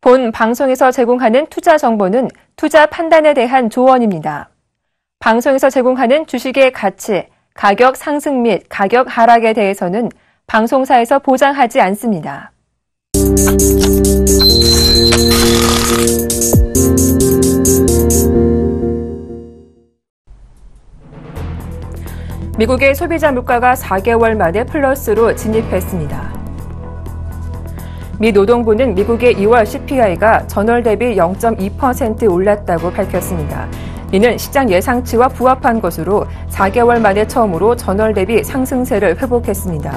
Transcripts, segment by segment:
본 방송에서 제공하는 투자 정보는 투자 판단에 대한 조언입니다. 방송에서 제공하는 주식의 가치, 가격 상승 및 가격 하락에 대해서는 방송사에서 보장하지 않습니다. 미국의 소비자 물가가 4개월 만에 플러스로 진입했습니다. 미 노동부는 미국의 2월 CPI가 전월 대비 0.2% 올랐다고 밝혔습니다. 이는 시장 예상치와 부합한 것으로 4개월 만에 처음으로 전월 대비 상승세를 회복했습니다.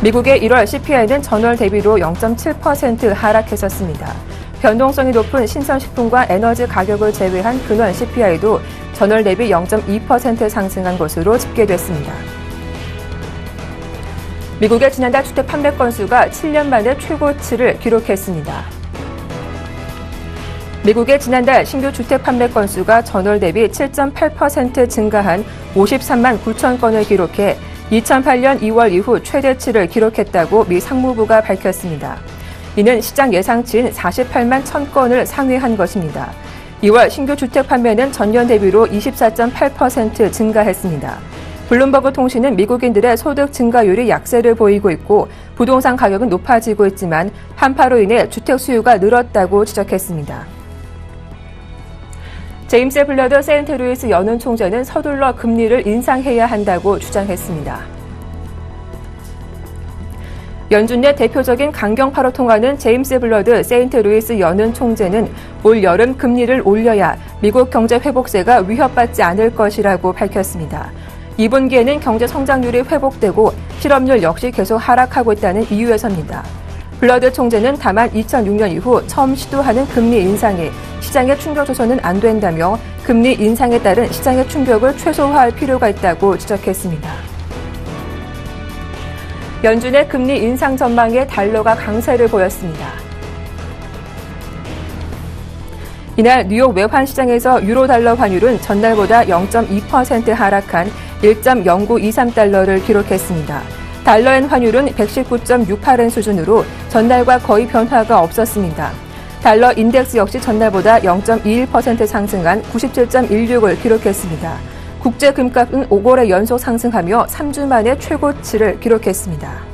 미국의 1월 CPI는 전월 대비로 0.7% 하락했었습니다. 변동성이 높은 신선식품과 에너지 가격을 제외한 근원 CPI도 전월 대비 0.2% 상승한 것으로 집계됐습니다. 미국의 지난달 주택 판매 건수가 7년 만에 최고치를 기록했습니다. 미국의 지난달 신규 주택 판매 건수가 전월 대비 7.8% 증가한 53만 9천 건을 기록해 2008년 2월 이후 최대치를 기록했다고 미 상무부가 밝혔습니다. 이는 시장 예상치인 48만 1천 건을 상회한 것입니다. 2월 신규 주택 판매는 전년 대비로 24.8% 증가했습니다. 블룸버그 통신은 미국인들의 소득 증가율이 약세를 보이고 있고 부동산 가격은 높아지고 있지만 한파로 인해 주택 수요가 늘었다고 지적했습니다. 제임스 블러드 세인트루이스 연은 총재는 서둘러 금리를 인상해야 한다고 주장했습니다. 연준 내 대표적인 강경파로 통하는 제임스 블러드 세인트루이스 연은 총재는 올 여름 금리를 올려야 미국 경제 회복세가 위협받지 않을 것이라고 밝혔습니다. 2분기에는 경제 성장률이 회복되고 실업률 역시 계속 하락하고 있다는 이유에서입니다. 블러드 총재는 다만 2006년 이후 처음 시도하는 금리 인상이 시장에 충격 줘서는 안 된다며 금리 인상에 따른 시장의 충격을 최소화할 필요가 있다고 지적했습니다. 연준의 금리 인상 전망에 달러가 강세를 보였습니다. 이날 뉴욕 외환시장에서 유로달러 환율은 전날보다 0.2% 하락한 1.0923달러를 기록했습니다. 달러엔 환율은 119.68엔 수준으로 전날과 거의 변화가 없었습니다. 달러 인덱스 역시 전날보다 0.21% 상승한 97.16을 기록했습니다. 국제 금값은 5거래 연속 상승하며 3주 만에 최고치를 기록했습니다.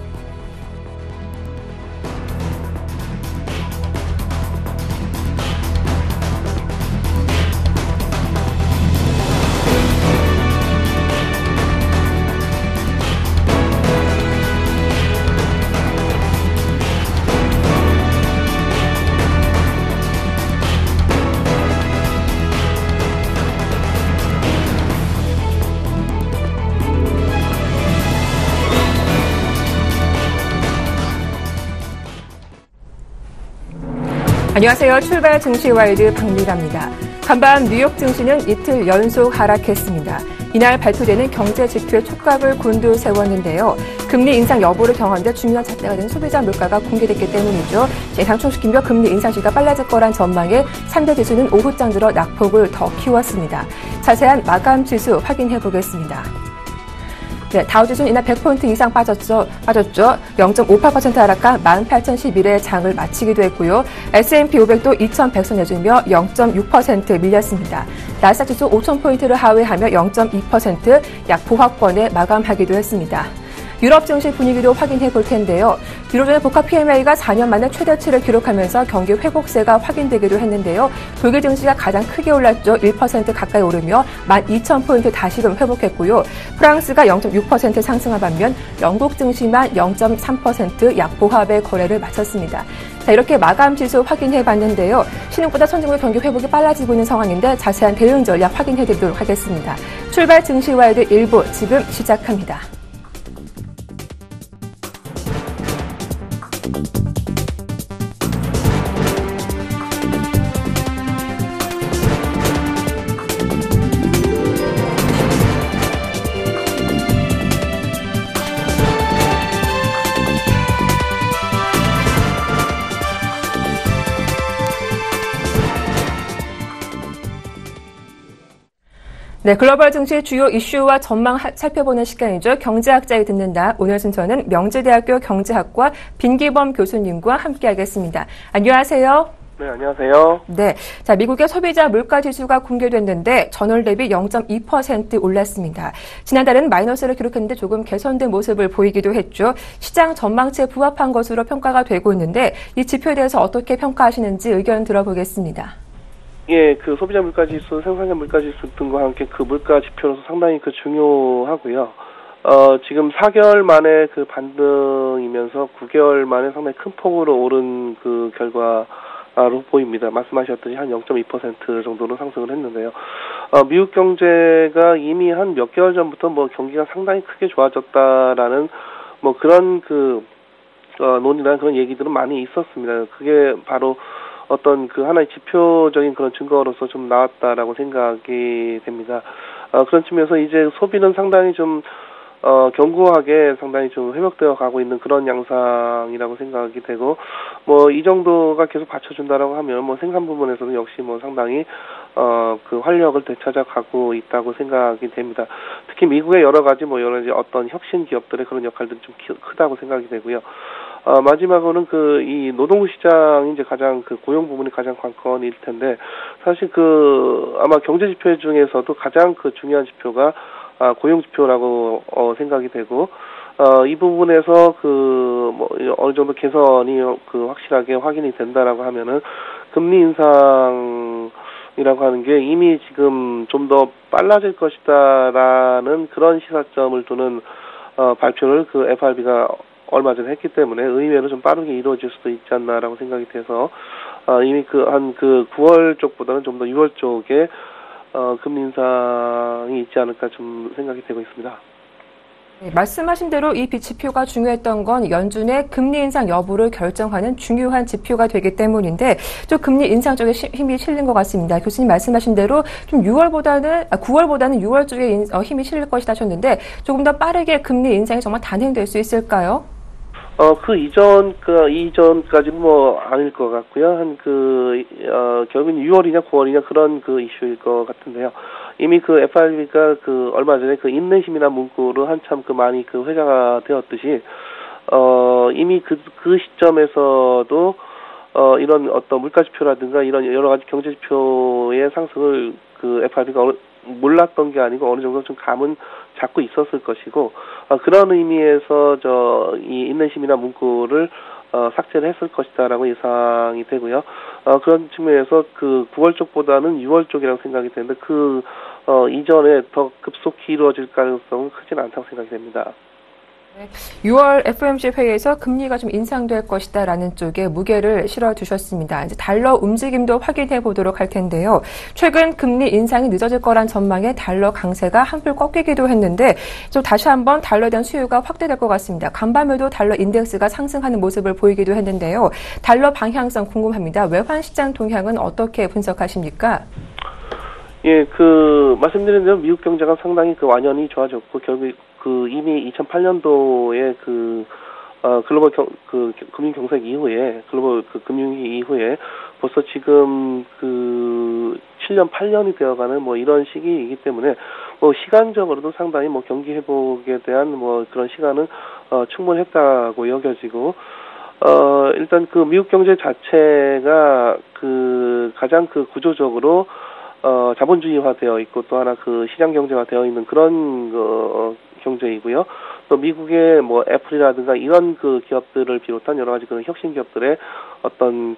안녕하세요. 출발 증시와이드 박미라입니다. 간밤 뉴욕 증시는 이틀 연속 하락했습니다. 이날 발표되는 경제 지표의 촉각을 곤두 세웠는데요. 금리 인상 여부를 경험하는데 중요한 잣대가 되는 소비자 물가가 공개됐기 때문이죠. 상승시키며 금리 인상 시기가 빨라질 거란 전망에 3대 지수는 오후장 들어 낙폭을 더 키웠습니다. 자세한 마감 지수 확인해 보겠습니다. 네, 다우지수는 이날 100포인트 이상 빠졌죠. 0.58% 하락한 18,011의 장을 마치기도 했고요. S&P 500도 2,100선 내주며 0.6% 밀렸습니다. 나스닥 지수 5,000포인트를 하회하며 0.2% 약 보합권에 마감하기도 했습니다. 유럽 증시 분위기도 확인해 볼 텐데요. 유로존의 복합 PMI가 4년 만에 최대치를 기록하면서 경기 회복세가 확인되기도 했는데요. 독일 증시가 가장 크게 올랐죠. 1% 가까이 오르며 12,000포인트 다시금 회복했고요. 프랑스가 0.6% 상승한 반면 영국 증시만 0.3% 약보합의 거래를 마쳤습니다. 자, 이렇게 마감 지수 확인해 봤는데요. 신흥보다 선진국의 경기 회복이 빨라지고 있는 상황인데 자세한 대응 전략 확인해 드리도록 하겠습니다. 출발 증시와이드 1부 지금 시작합니다. 네, 글로벌 증시 주요 이슈와 전망 살펴보는 시간이죠. 경제학자에 듣는다. 오늘 순서는 명지대학교 경제학과 빈기범 교수님과 함께하겠습니다. 안녕하세요. 네, 안녕하세요. 네. 자, 미국의 소비자 물가 지수가 공개됐는데 전월 대비 0.2% 올랐습니다. 지난달은 마이너스를 기록했는데 조금 개선된 모습을 보이기도 했죠. 시장 전망치에 부합한 것으로 평가가 되고 있는데 이 지표에 대해서 어떻게 평가하시는지 의견 들어보겠습니다. 예, 그 소비자 물가 지수, 생산자 물가 지수 등과 함께 그 물가 지표로서 상당히 그 중요하고요. 지금 4개월 만에 그 반등이면서 9개월 만에 상당히 큰 폭으로 오른 그 결과로 보입니다. 말씀하셨듯이 한 0.2% 정도로 상승을 했는데요. 미국 경제가 이미 한 몇 개월 전부터 뭐 경기가 상당히 크게 좋아졌다라는 뭐 그런 논의나 그런 얘기들은 많이 있었습니다. 그게 바로 어떤 그 하나의 지표적인 그런 증거로서 좀 나왔다라고 생각이 됩니다. 그런 측면에서 이제 소비는 상당히 좀 견고하게 상당히 좀 회복되어 가고 있는 그런 양상이라고 생각이 되고, 뭐 이 정도가 계속 받쳐준다라고 하면 뭐 생산 부분에서는 역시 뭐 상당히 그 활력을 되찾아가고 있다고 생각이 됩니다. 특히 미국의 여러 가지 어떤 혁신 기업들의 그런 역할들이 좀 크다고 생각이 되고요. 마지막으로는 이 노동 시장이 이제 가장 그 고용 부분이 가장 관건일 텐데, 사실 아마 경제 지표 중에서도 가장 그 중요한 지표가 고용 지표라고 생각이 되고, 이 부분에서 어느 정도 개선이 확실하게 확인이 된다라고 하면은 금리 인상이라고 하는 게 이미 지금 좀 더 빨라질 것이다라는 그런 시사점을 두는 발표를 FRB가 얼마 전에 했기 때문에 의외로 좀 빠르게 이루어질 수도 있지 않나라고 생각이 돼서 이미 9월 쪽보다는 좀 더 6월 쪽에 금리 인상이 있지 않을까 좀 생각이 되고 있습니다. 네, 말씀하신 대로 이 지표가 중요했던 건 연준의 금리 인상 여부를 결정하는 중요한 지표가 되기 때문인데 좀 금리 인상 쪽에 힘이 실린 것 같습니다. 교수님 말씀하신 대로 좀 9월보다는 6월 쪽에 힘이 실릴 것이다 하셨는데 조금 더 빠르게 금리 인상이 정말 단행될 수 있을까요? 이전까지는 아닐 것 같고요. 결국은 6월이냐 9월이냐 그런 이슈일 것 같은데요. 이미 FRB가 얼마 전에 인내심이나 문구로 한참 많이 회자가 되었듯이, 이미 그 시점에서도, 이런 어떤 물가 지표라든가 이런 여러 가지 경제 지표의 상승을 FRB가 몰랐던 게 아니고 어느 정도 좀 감은 잡고 있었을 것이고, 그런 의미에서 이 인내심이나 문구를 삭제를 했을 것이다라고 예상이 되고요. 그런 측면에서 9월 쪽보다는 6월 쪽이라고 생각이 되는데 이전에 더 급속히 이루어질 가능성은 크진 않다고 생각이 됩니다. 6월 FOMC 회의에서 금리가 좀 인상될 것이다라는 쪽에 무게를 실어두셨습니다. 이제 달러 움직임도 확인해 보도록 할 텐데요. 최근 금리 인상이 늦어질 거란 전망에 달러 강세가 한풀 꺾이기도 했는데 좀 다시 한번 달러에 대한 수요가 확대될 것 같습니다. 간밤에도 달러 인덱스가 상승하는 모습을 보이기도 했는데요. 달러 방향성 궁금합니다. 외환 시장 동향은 어떻게 분석하십니까? 예, 말씀드린 대로 미국 경제가 상당히 완연히 좋아졌고, 결국 이미 2008년도에 글로벌 금융 경색 이후에, 글로벌 금융위기 이후에 벌써 지금 7년, 8년이 되어가는 이런 시기이기 때문에 시간적으로도 상당히 경기 회복에 대한 그런 시간은 충분했다고 여겨지고, 일단 미국 경제 자체가 가장 구조적으로 자본주의화되어 있고 또 하나 시장 경제화되어 있는 그런 경제이고요. 또 미국의 애플이라든가 이런 기업들을 비롯한 여러 가지 혁신 기업들의 어떤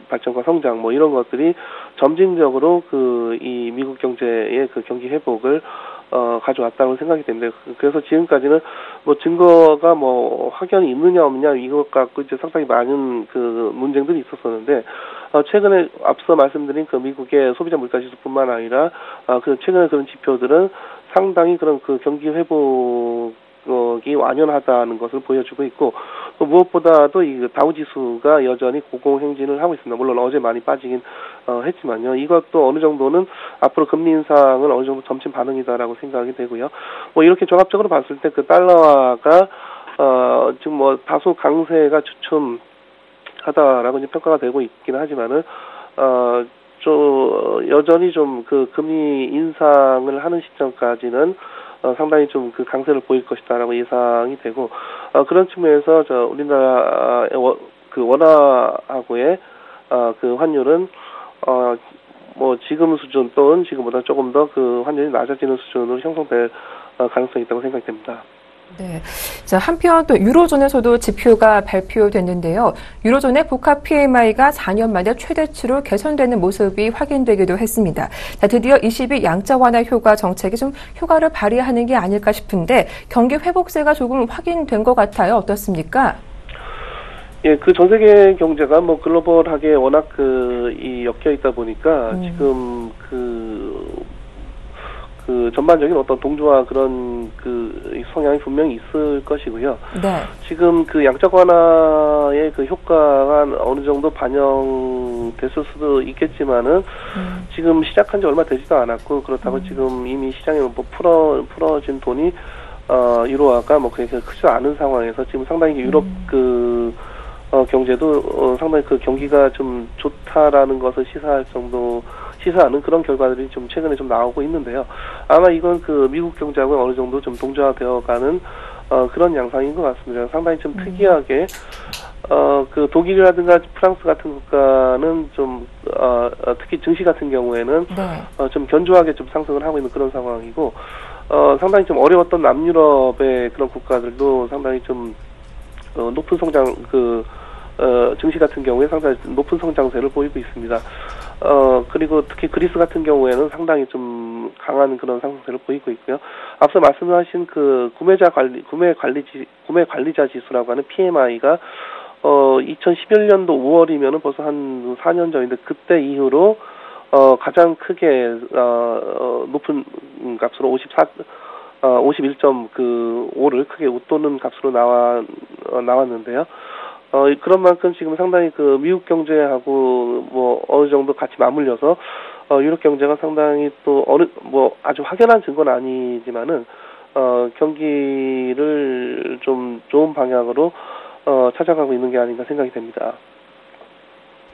발전과 성장 이런 것들이 점진적으로 이 미국 경제의 경기 회복을 가져왔다고 생각이 됩니다. 그래서 지금까지는 증거가 확연히 있느냐 없느냐 이것 갖고 이제 상당히 많은 논쟁들이 있었었는데, 최근에 앞서 말씀드린 미국의 소비자 물가 지수뿐만 아니라 최근에 그런 지표들은 상당히 그런 경기 회복이 완연하다는 것을 보여주고 있고, 또 무엇보다도 이 다우 지수가 여전히 고공행진을 하고 있습니다. 물론 어제 많이 빠지긴 했지만요. 이것도 어느 정도는 앞으로 금리 인상은 어느 정도 점침 반응이다라고 생각이 되고요. 이렇게 종합적으로 봤을 때 달러화가 지금 다소 강세가 주춤하다라고 이제 평가가 되고 있기는 하지만은 여전히 금리 인상을 하는 시점까지는 상당히 강세를 보일 것이다라고 예상이 되고, 그런 측면에서 우리나라의 원화하고의 그 환율은 뭐 지금 수준 또는 지금보다 조금 더 그 환율이 낮아지는 수준으로 형성될 가능성이 있다고 생각이 됩니다. 네. 자, 한편 또 유로존에서도 지표가 발표됐는데요. 유로존의 복합 PMI가 4년 만에 최대치로 개선되는 모습이 확인되기도 했습니다. 자, 드디어 22 양자 완화 효과 정책이 좀 효과를 발휘하는 게 아닐까 싶은데 경기 회복세가 조금 확인된 것 같아요. 어떻습니까? 예, 그 전 세계 경제가 뭐 글로벌하게 워낙 이 엮여 있다 보니까 지금 그 전반적인 어떤 동조와 그런 그 성향이 분명히 있을 것이고요. 네. 지금 그 양적 완화의 그 효과가 어느 정도 반영됐을 수도 있겠지만은 지금 시작한 지 얼마 되지도 않았고 그렇다고 지금 이미 시장에 뭐 풀어진 돈이 유로화가 뭐 그렇게 크지 않은 상황에서 지금 상당히 유럽 경제도 상당히 그 경기가 좀 좋다라는 것을 시사하는 그런 결과들이 좀 최근에 좀 나오고 있는데요. 아마 이건 그 미국 경제하고 어느 정도 좀 동조화되어가는 그런 양상인 것 같습니다. 상당히 좀 특이하게 그 독일이라든가 프랑스 같은 국가는 좀 특히 증시 같은 경우에는 네. 좀 견조하게 좀 상승을 하고 있는 그런 상황이고 상당히 좀 어려웠던 남유럽의 그런 국가들도 상당히 좀 높은 성장 증시 같은 경우에 상당히 높은 성장세를 보이고 있습니다. 그리고 특히 그리스 같은 경우에는 상당히 좀 강한 그런 상승세를 보이고 있고요. 앞서 말씀하신 그 구매 관리자 지수라고 하는 PMI가 2011년도 5월이면은 벌써 한 4년 전인데 그때 이후로 가장 크게 높은 값으로 51.5를 크게 웃도는 값으로 나왔는데요. 그런 만큼 지금 상당히 그 미국 경제하고 뭐 어느 정도 같이 맞물려서 유럽 경제가 상당히 또 뭐 아주 확연한 증거는 아니지만은 경기를 좀 좋은 방향으로 찾아가고 있는 게 아닌가 생각이 됩니다.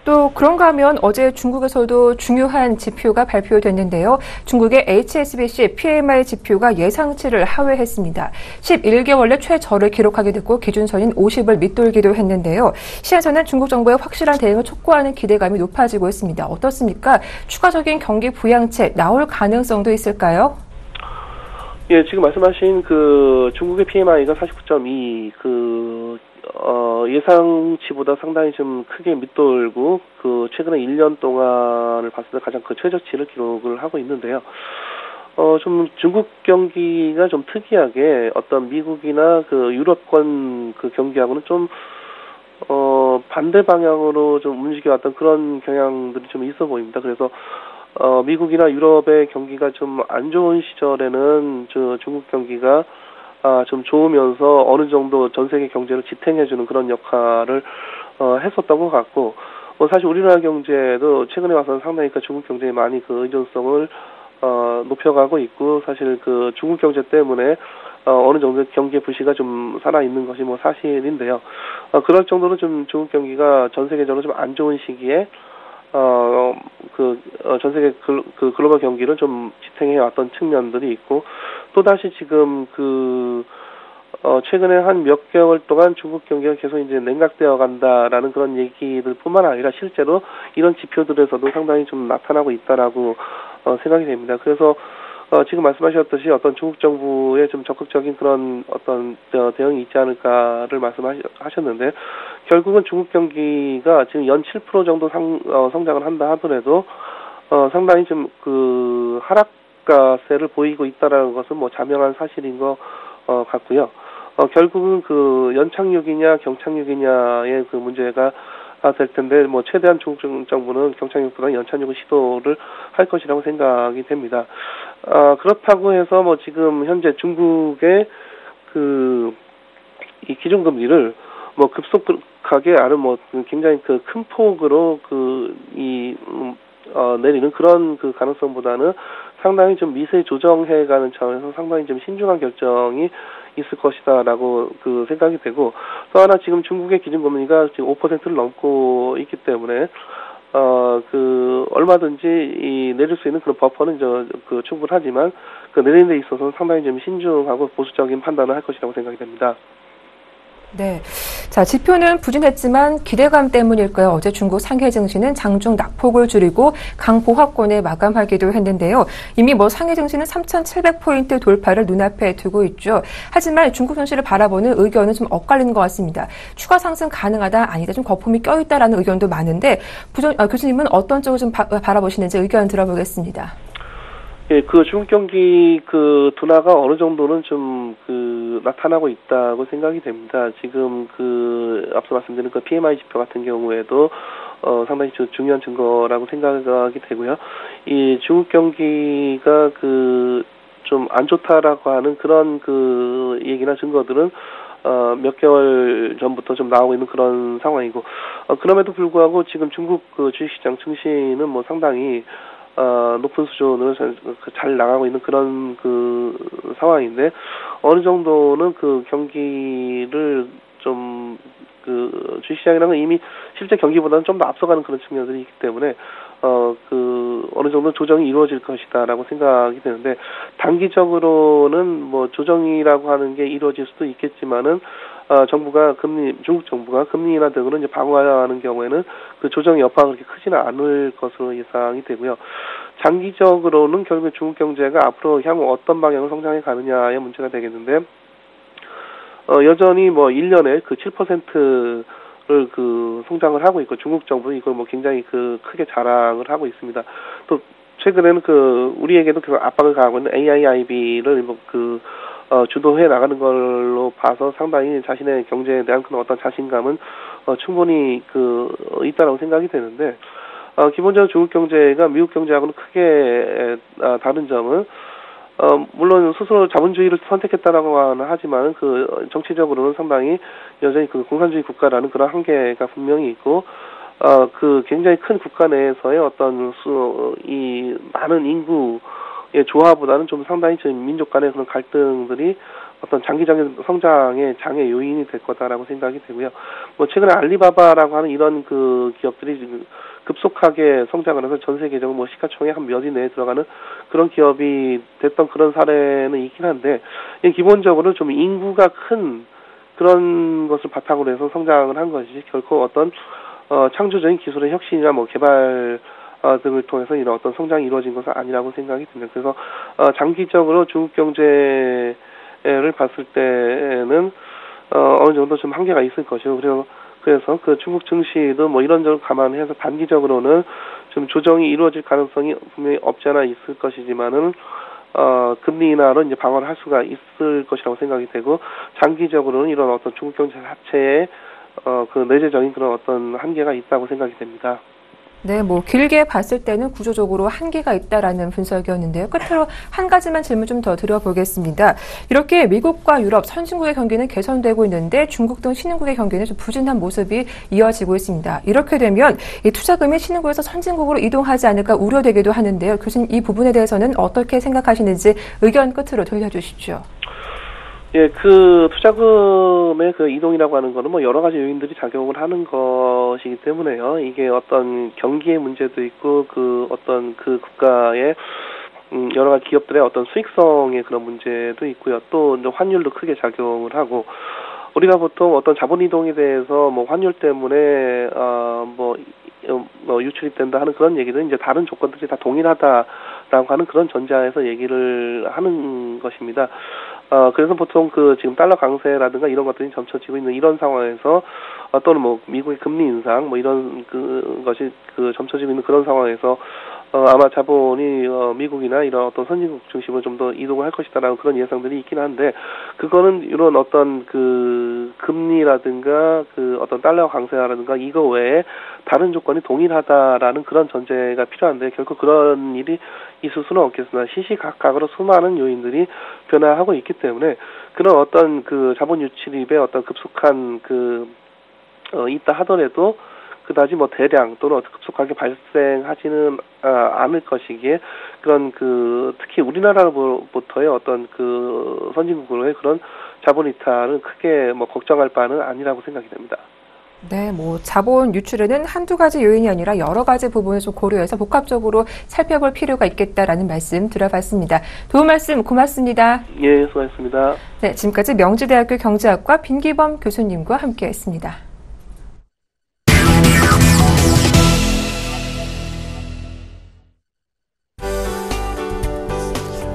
또 그런가 하면 어제 중국에서도 중요한 지표가 발표됐는데요. 중국의 HSBC PMI 지표가 예상치를 하회했습니다. 11개월 내 최저를 기록하게 됐고 기준선인 50을 밑돌기도 했는데요. 시장에서는 중국 정부의 확실한 대응을 촉구하는 기대감이 높아지고 있습니다. 어떻습니까? 추가적인 경기 부양책 나올 가능성도 있을까요? 예, 지금 말씀하신 그 중국의 PMI가 49.2 예상치보다 상당히 좀 크게 밑돌고 최근에 1년 동안을 봤을 때 가장 그 최저치를 기록을 하고 있는데요. 좀 중국 경기가 좀 특이하게 어떤 미국이나 유럽권 경기하고는 좀 반대 방향으로 좀 움직여왔던 그런 경향들이 좀 있어 보입니다. 그래서 미국이나 유럽의 경기가 좀 안 좋은 시절에는 중국 경기가 좀 좋으면서 어느 정도 전 세계 경제를 지탱해주는 그런 역할을 했었던 것 같고, 사실 우리나라 경제도 최근에 와서는 상당히 중국 경제에 많이 의존성을 높여가고 있고, 사실 중국 경제 때문에 어느 정도 경기 부시가 좀 살아있는 것이 뭐 사실인데요. 그럴 정도로 좀 중국 경기가 전 세계적으로 좀 안 좋은 시기에 전 세계 글로벌 경기를 좀 지탱해 왔던 측면들이 있고, 또다시 지금 최근에 한 몇 개월 동안 중국 경기가 계속 이제 냉각되어 간다라는 그런 얘기들 뿐만 아니라 실제로 이런 지표들에서도 상당히 좀 나타나고 있다라고 생각이 됩니다. 그래서 지금 말씀하셨듯이 어떤 중국 정부의 좀 적극적인 그런 어떤 대응이 있지 않을까를 말씀하셨는데, 결국은 중국 경기가 지금 연 7% 정도 성장을 한다 하더라도 상당히 좀 하락가세를 보이고 있다라는 것은 뭐 자명한 사실인 것 같고요. 결국은 연착륙이냐 경착륙이냐의 문제가 될 텐데, 뭐 최대한 중국 정부는 경착륙보다 연착륙을 시도를 할 것이라고 생각이 됩니다. 그렇다고 해서 뭐 지금 현재 중국의 이 기준금리를 뭐 급속하게 아니면 뭐 굉장히 큰 폭으로 내리는 그런 가능성보다는 상당히 좀 미세 조정해가는 차원에서 상당히 좀 신중한 결정이 있을 것이다라고 생각이 되고, 또 하나 지금 중국의 기준금리가 지금 5%를 넘고 있기 때문에 얼마든지 내릴 수 있는 그런 버퍼는 충분하지만 내리는 데 있어서는 상당히 좀 신중하고 보수적인 판단을 할 것이라고 생각이 됩니다. 네. 자, 지표는 부진했지만 기대감 때문일까요? 어제 중국 상해 증시는 장중 낙폭을 줄이고 강보합권에 마감하기도 했는데요. 이미 상해 증시는 3,700포인트 돌파를 눈앞에 두고 있죠. 하지만 중국 증시를 바라보는 의견은 좀 엇갈리는 것 같습니다. 추가 상승 가능하다, 아니다, 좀 거품이 껴있다라는 의견도 많은데 교수님은 어떤 쪽을 좀 바라보시는지 의견 들어보겠습니다. 예, 중국 경기 둔화가 어느 정도는 좀 나타나고 있다고 생각이 됩니다. 지금 앞서 말씀드린 PMI 지표 같은 경우에도 상당히 중요한 증거라고 생각이 되고요. 이 중국 경기가 좀 안 좋다라고 하는 그런 얘기나 증거들은 몇 개월 전부터 좀 나오고 있는 그런 상황이고, 그럼에도 불구하고 지금 중국 주식시장 증시는 상당히 높은 수준으로 잘 나가고 있는 그런 상황인데, 어느 정도는 경기를 좀 주식시장이라는 건 이미 실제 경기보다는 좀 더 앞서가는 그런 측면들이 있기 때문에 어느 정도 조정이 이루어질 것이다라고 생각이 되는데, 단기적으로는 조정이라고 하는 게 이루어질 수도 있겠지만은 중국 정부가 금리 인하 등으로 이제 방어하는 경우에는 조정의 여파가 그렇게 크지는 않을 것으로 예상이 되고요. 장기적으로는 결국 중국 경제가 앞으로 향후 어떤 방향으로 성장해 가느냐의 문제가 되겠는데, 여전히 1년에 7%를 성장을 하고 있고, 중국 정부는 이걸 굉장히 크게 자랑을 하고 있습니다. 또 최근에는 우리에게도 압박을 가하고 있는 AIIB를 주도해 나가는 걸로 봐서 상당히 자신의 경제에 대한 그런 어떤 자신감은 충분히 있다라고 생각이 되는데, 기본적으로 중국 경제가 미국 경제하고는 크게 다른 점은 물론 스스로 자본주의를 선택했다라고 하지만 정치적으로는 상당히 여전히 공산주의 국가라는 그런 한계가 분명히 있고, 굉장히 큰 국가 내에서의 어떤 이 많은 인구의 조화보다는 좀 상당히 민족 간의 그런 갈등들이 어떤 장기적인 성장의 장애 요인이 될 거다라고 생각이 되고요. 최근에 알리바바라고 하는 이런 기업들이 지금 급속하게 성장을 해서 전 세계적으로 시가총액 한 몇 위 내에 들어가는 그런 기업이 됐던 그런 사례는 있긴 한데, 기본적으로 좀 인구가 큰 그런 것을 바탕으로 해서 성장을 한 것이지, 결코 어떤 창조적인 기술의 혁신이나 개발 등을 통해서 이런 어떤 성장이 이루어진 것은 아니라고 생각이 듭니다. 그래서 장기적으로 중국 경제를 봤을 때는 어느 정도 좀 한계가 있을 것이고, 그래서 중국 증시도 이런 점을 감안해서 단기적으로는 좀 조정이 이루어질 가능성이 분명히 없지 않아 있을 것이지만은 금리 인하로 이제 방어를 할 수가 있을 것이라고 생각이 되고, 장기적으로는 이런 어떤 중국 경제 자체에 내재적인 그런 어떤 한계가 있다고 생각이 됩니다. 네, 길게 봤을 때는 구조적으로 한계가 있다라는 분석이었는데요. 끝으로 한 가지만 질문 좀 더 드려보겠습니다. 이렇게 미국과 유럽 선진국의 경기는 개선되고 있는데 중국 등 신흥국의 경기는 좀 부진한 모습이 이어지고 있습니다. 이렇게 되면 이 투자금이 신흥국에서 선진국으로 이동하지 않을까 우려되기도 하는데요. 교수님, 이 부분에 대해서는 어떻게 생각하시는지 의견 끝으로 들려주십시오. 예, 투자금의 이동이라고 하는 거는 여러 가지 요인들이 작용을 하는 것이기 때문에요. 이게 어떤 경기의 문제도 있고, 어떤 국가의 여러 가지 기업들의 어떤 수익성의 그런 문제도 있고요. 또 환율도 크게 작용을 하고, 우리가 보통 어떤 자본 이동에 대해서 환율 때문에 유출이 된다 하는 그런 얘기는 이제 다른 조건들이 다 동일하다라고 하는 그런 전제하에서 얘기를 하는 것입니다. 그래서 보통 지금 달러 강세라든가 이런 것들이 점쳐지고 있는 이런 상황에서, 또는 미국의 금리 인상 이런 것이 점쳐지고 있는 그런 상황에서 아마 자본이 미국이나 이런 어떤 선진국 중심으로 좀 더 이동을 할 것이다라는 그런 예상들이 있긴 한데, 그거는 이런 어떤 금리라든가 어떤 달러 강세라든가 이거 외에 다른 조건이 동일하다라는 그런 전제가 필요한데, 결코 그런 일이 있을 수는 없겠으나 시시각각으로 수많은 요인들이 변화하고 있기 때문에 그런 어떤 자본 유출입의 어떤 급속한 있다 하더라도 그다지 대량 또는 급속하게 발생하지는 않을 것이기에, 그런 특히 우리나라로부터의 어떤 선진국으로의 그런 자본 이탈은 크게 걱정할 바는 아니라고 생각이 됩니다. 네, 뭐 자본 유출에는 한두 가지 요인이 아니라 여러 가지 부분을 좀 고려해서 복합적으로 살펴볼 필요가 있겠다라는 말씀 드려봤습니다. 도움 말씀 고맙습니다. 예, 수고하셨습니다. 네, 지금까지 명지대학교 경제학과 빈기범 교수님과 함께했습니다.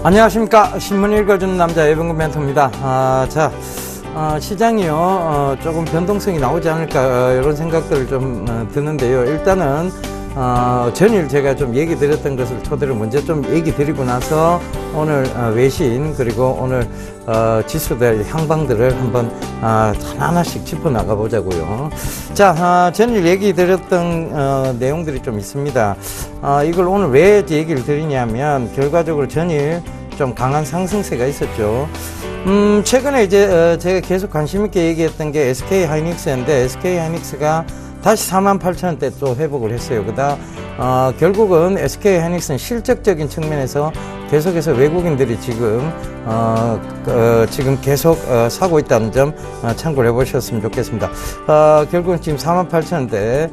안녕하십니까. 신문 읽어주는 남자 예병근 멘토입니다. 시장이요, 조금 변동성이 나오지 않을까, 이런 생각들을 좀 드는데요. 일단은, 전일 제가 좀 얘기 드렸던 것을 토대로 먼저 좀 얘기 드리고 나서 오늘 외신, 그리고 오늘 지수들 향방들을 한번 하나하나씩 짚어 나가 보자고요. 자, 전일 얘기 드렸던 내용들이 좀 있습니다. 이걸 오늘 왜 얘기를 드리냐면, 결과적으로 전일 좀 강한 상승세가 있었죠. 최근에 이제 제가 계속 관심 있게 얘기했던 게 SK 하이닉스인데, SK 하이닉스가 다시 48,000원대 또 회복을 했어요. 결국은 SK 하이닉스는 실적적인 측면에서 계속해서 외국인들이 지금 계속 사고 있다는 점 참고를 해보셨으면 좋겠습니다. 결국은 지금 48,000원대.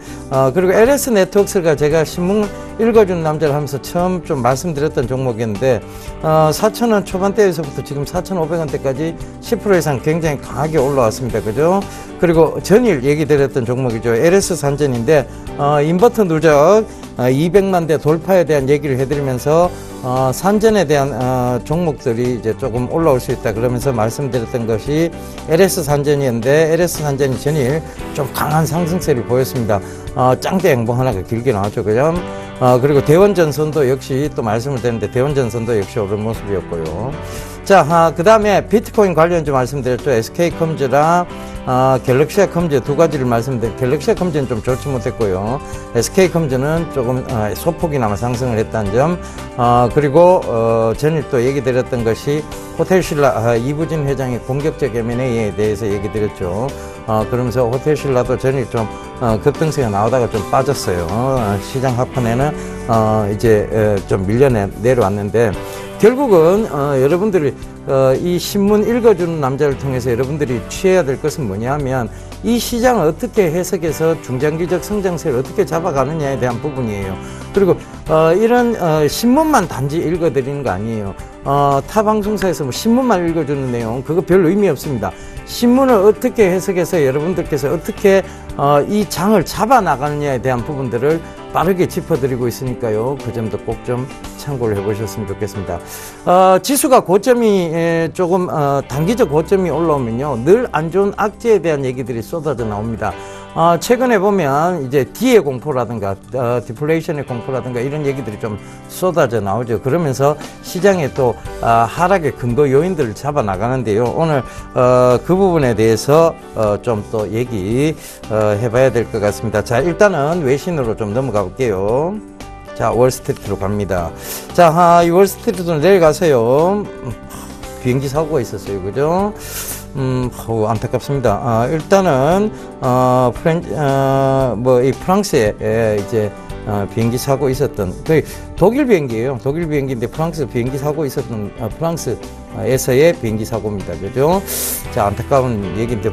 그리고 LS 네트워크가 제가 신문 읽어주는 남자를 하면서 처음 좀 말씀드렸던 종목이었는데, 4,000원 초반대에서부터 지금 4,500원대까지 10% 이상 굉장히 강하게 올라왔습니다. 그죠? 그리고 전일 얘기 드렸던 종목이죠. LS 산전인데, 인버터 누적 200만 대 돌파에 대한 얘기를 해드리면서, 산전에 대한 종목들이 이제 조금 올라올 수 있다 그러면서 말씀드렸던 것이 LS 산전이었는데, LS 산전이 전일 좀 강한 상승세를 보였습니다. 짱대 행보 하나가 길게 나왔죠. 그죠? 그리고 대원전선도 역시 또 말씀을 드렸는데, 대원전선도 역시 오른 모습이었고요. 자, 그 다음에 비트코인 관련 좀 말씀드렸죠. SK컴즈랑 갤럭시아컴즈 두 가지를 말씀드렸는데, 갤럭시아컴즈는 좀 좋지 못했고요. SK컴즈는 조금 소폭이나마 상승을 했다는 점. 그리고 전일 또 얘기 드렸던 것이 호텔신라 이부진 회장의 공격적 M&A에 대해서 얘기 드렸죠. 그러면서 호텔신라도 전일 좀 급등세가 나오다가 좀 빠졌어요. 시장 하판에는 이제 좀 밀려 내려왔는데, 결국은 여러분들이 이 신문 읽어주는 남자를 통해서 여러분들이 취해야 될 것은 뭐냐면, 이 시장을 어떻게 해석해서 중장기적 성장세를 어떻게 잡아가느냐에 대한 부분이에요. 그리고 이런 신문만 단지 읽어드리는 거 아니에요. 타 방송사에서 뭐 신문만 읽어주는 내용, 그거 별로 의미 없습니다. 신문을 어떻게 해석해서 여러분들께서 어떻게 이 장을 잡아나가느냐에 대한 부분들을 빠르게 짚어드리고 있으니까요. 그 점도 꼭 좀 참고를 해보셨으면 좋겠습니다. 지수가 고점이 조금 단기적 고점이 올라오면요, 늘 안 좋은 악재에 대한 얘기들이 쏟아져 나옵니다. 최근에 보면 이제 D의 공포라든가 디플레이션의 공포라든가 이런 얘기들이 좀 쏟아져 나오죠. 그러면서 시장에 또 하락의 근거 요인들을 잡아 나가는데요. 오늘 그 부분에 대해서 좀 또 얘기 해봐야 될 것 같습니다. 자, 일단은 외신으로 좀 넘어가 볼게요. 자, 월스트리트로 갑니다. 자, 이 월스트리트로 내려가서요, 비행기 사고가 있었어요. 그죠? 안타깝습니다. 일단은, 이 프랑스에, 이제, 비행기 사고 있었던, 독일 비행기예요. 독일 비행기인데 프랑스 비행기 사고 있었던, 프랑스에서의 비행기 사고입니다. 그죠? 자, 안타까운 얘기인데,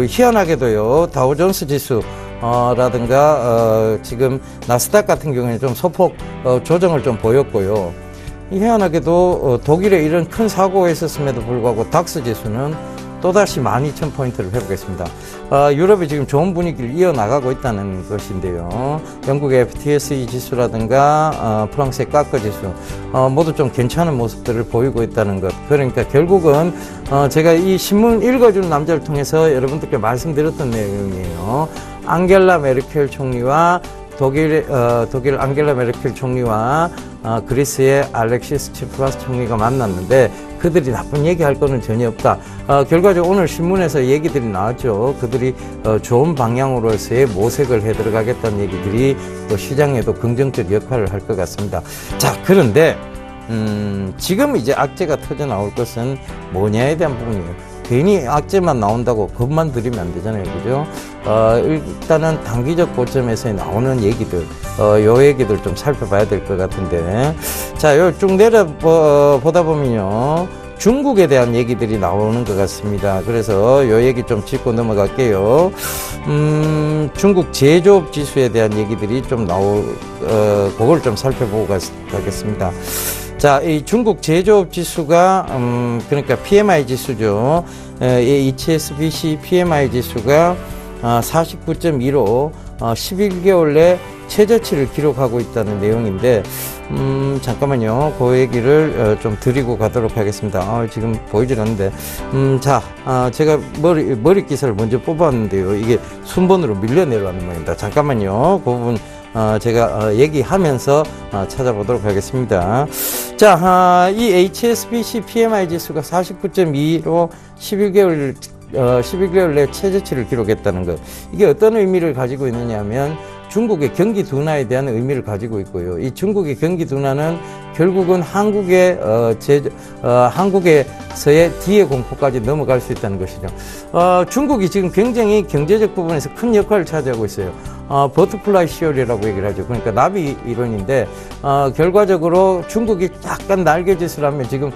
희한하게도요, 다우존스 지수, 라든가, 지금, 나스닥 같은 경우에는 좀 소폭, 조정을 좀 보였고요. 희한하게도 독일에 이런 큰 사고가 있었음에도 불구하고 닥스 지수는 또다시 12,000포인트를 회복했습니다. 유럽이 지금 좋은 분위기를 이어나가고 있다는 것인데요. 영국의 FTSE 지수라든가 프랑스의 까크 지수 모두 좀 괜찮은 모습들을 보이고 있다는 것. 그러니까 결국은 제가 이 신문 읽어주는 남자를 통해서 여러분들께 말씀드렸던 내용이에요. 앙겔라 메르켈 총리와 독일 앙겔라 메르켈 총리와 그리스의 알렉시스 치프라스 총리가 만났는데 그들이 나쁜 얘기할 거는 전혀 없다. 결과적으로 오늘 신문에서 얘기들이 나왔죠. 그들이 좋은 방향으로서의 모색을 해 들어가겠다는 얘기들이 또 시장에도 긍정적 역할을 할 것 같습니다. 자, 그런데 지금 이제 악재가 터져 나올 것은 뭐냐에 대한 부분이에요. 괜히 악재만 나온다고 겁만 들이면 안 되잖아요. 그죠? 일단은 단기적 고점에서 나오는 얘기들, 요 얘기들 좀 살펴봐야 될 것 같은데. 자, 요 쭉 내려보다 보면요. 중국에 대한 얘기들이 나오는 것 같습니다. 그래서 요 얘기 좀 짚고 넘어갈게요. 중국 제조업 지수에 대한 얘기들이 좀 그걸 좀 살펴보고 가겠습니다. 자, 이 중국 제조업 지수가, 그러니까 PMI 지수죠. HSBC PMI 지수가 49.2로 11개월 내 최저치를 기록하고 있다는 내용인데, 잠깐만요. 그 얘기를 좀 드리고 가도록 하겠습니다. 지금 보이질 않는데. 자, 제가 머릿기사를 먼저 뽑았는데요. 이게 순번으로 밀려 내려가는 모양입니다. 잠깐만요. 그 부분, 제가 얘기하면서 찾아보도록 하겠습니다. 자, 이 HSBC PMI 지수가 49.2로 11개월 내 최저치를 기록했다는 것. 이게 어떤 의미를 가지고 있느냐 하면 중국의 경기 둔화에 대한 의미를 가지고 있고요. 이 중국의 경기 둔화는 결국은 한국에서의 뒤에 공포까지 넘어갈 수 있다는 것이죠. 중국이 지금 굉장히 경제적 부분에서 큰 역할을 차지하고 있어요. 버터플라이 시어리라고 얘기를 하죠. 그러니까 나비 이론인데, 결과적으로 중국이 약간 날개짓을 하면 지금,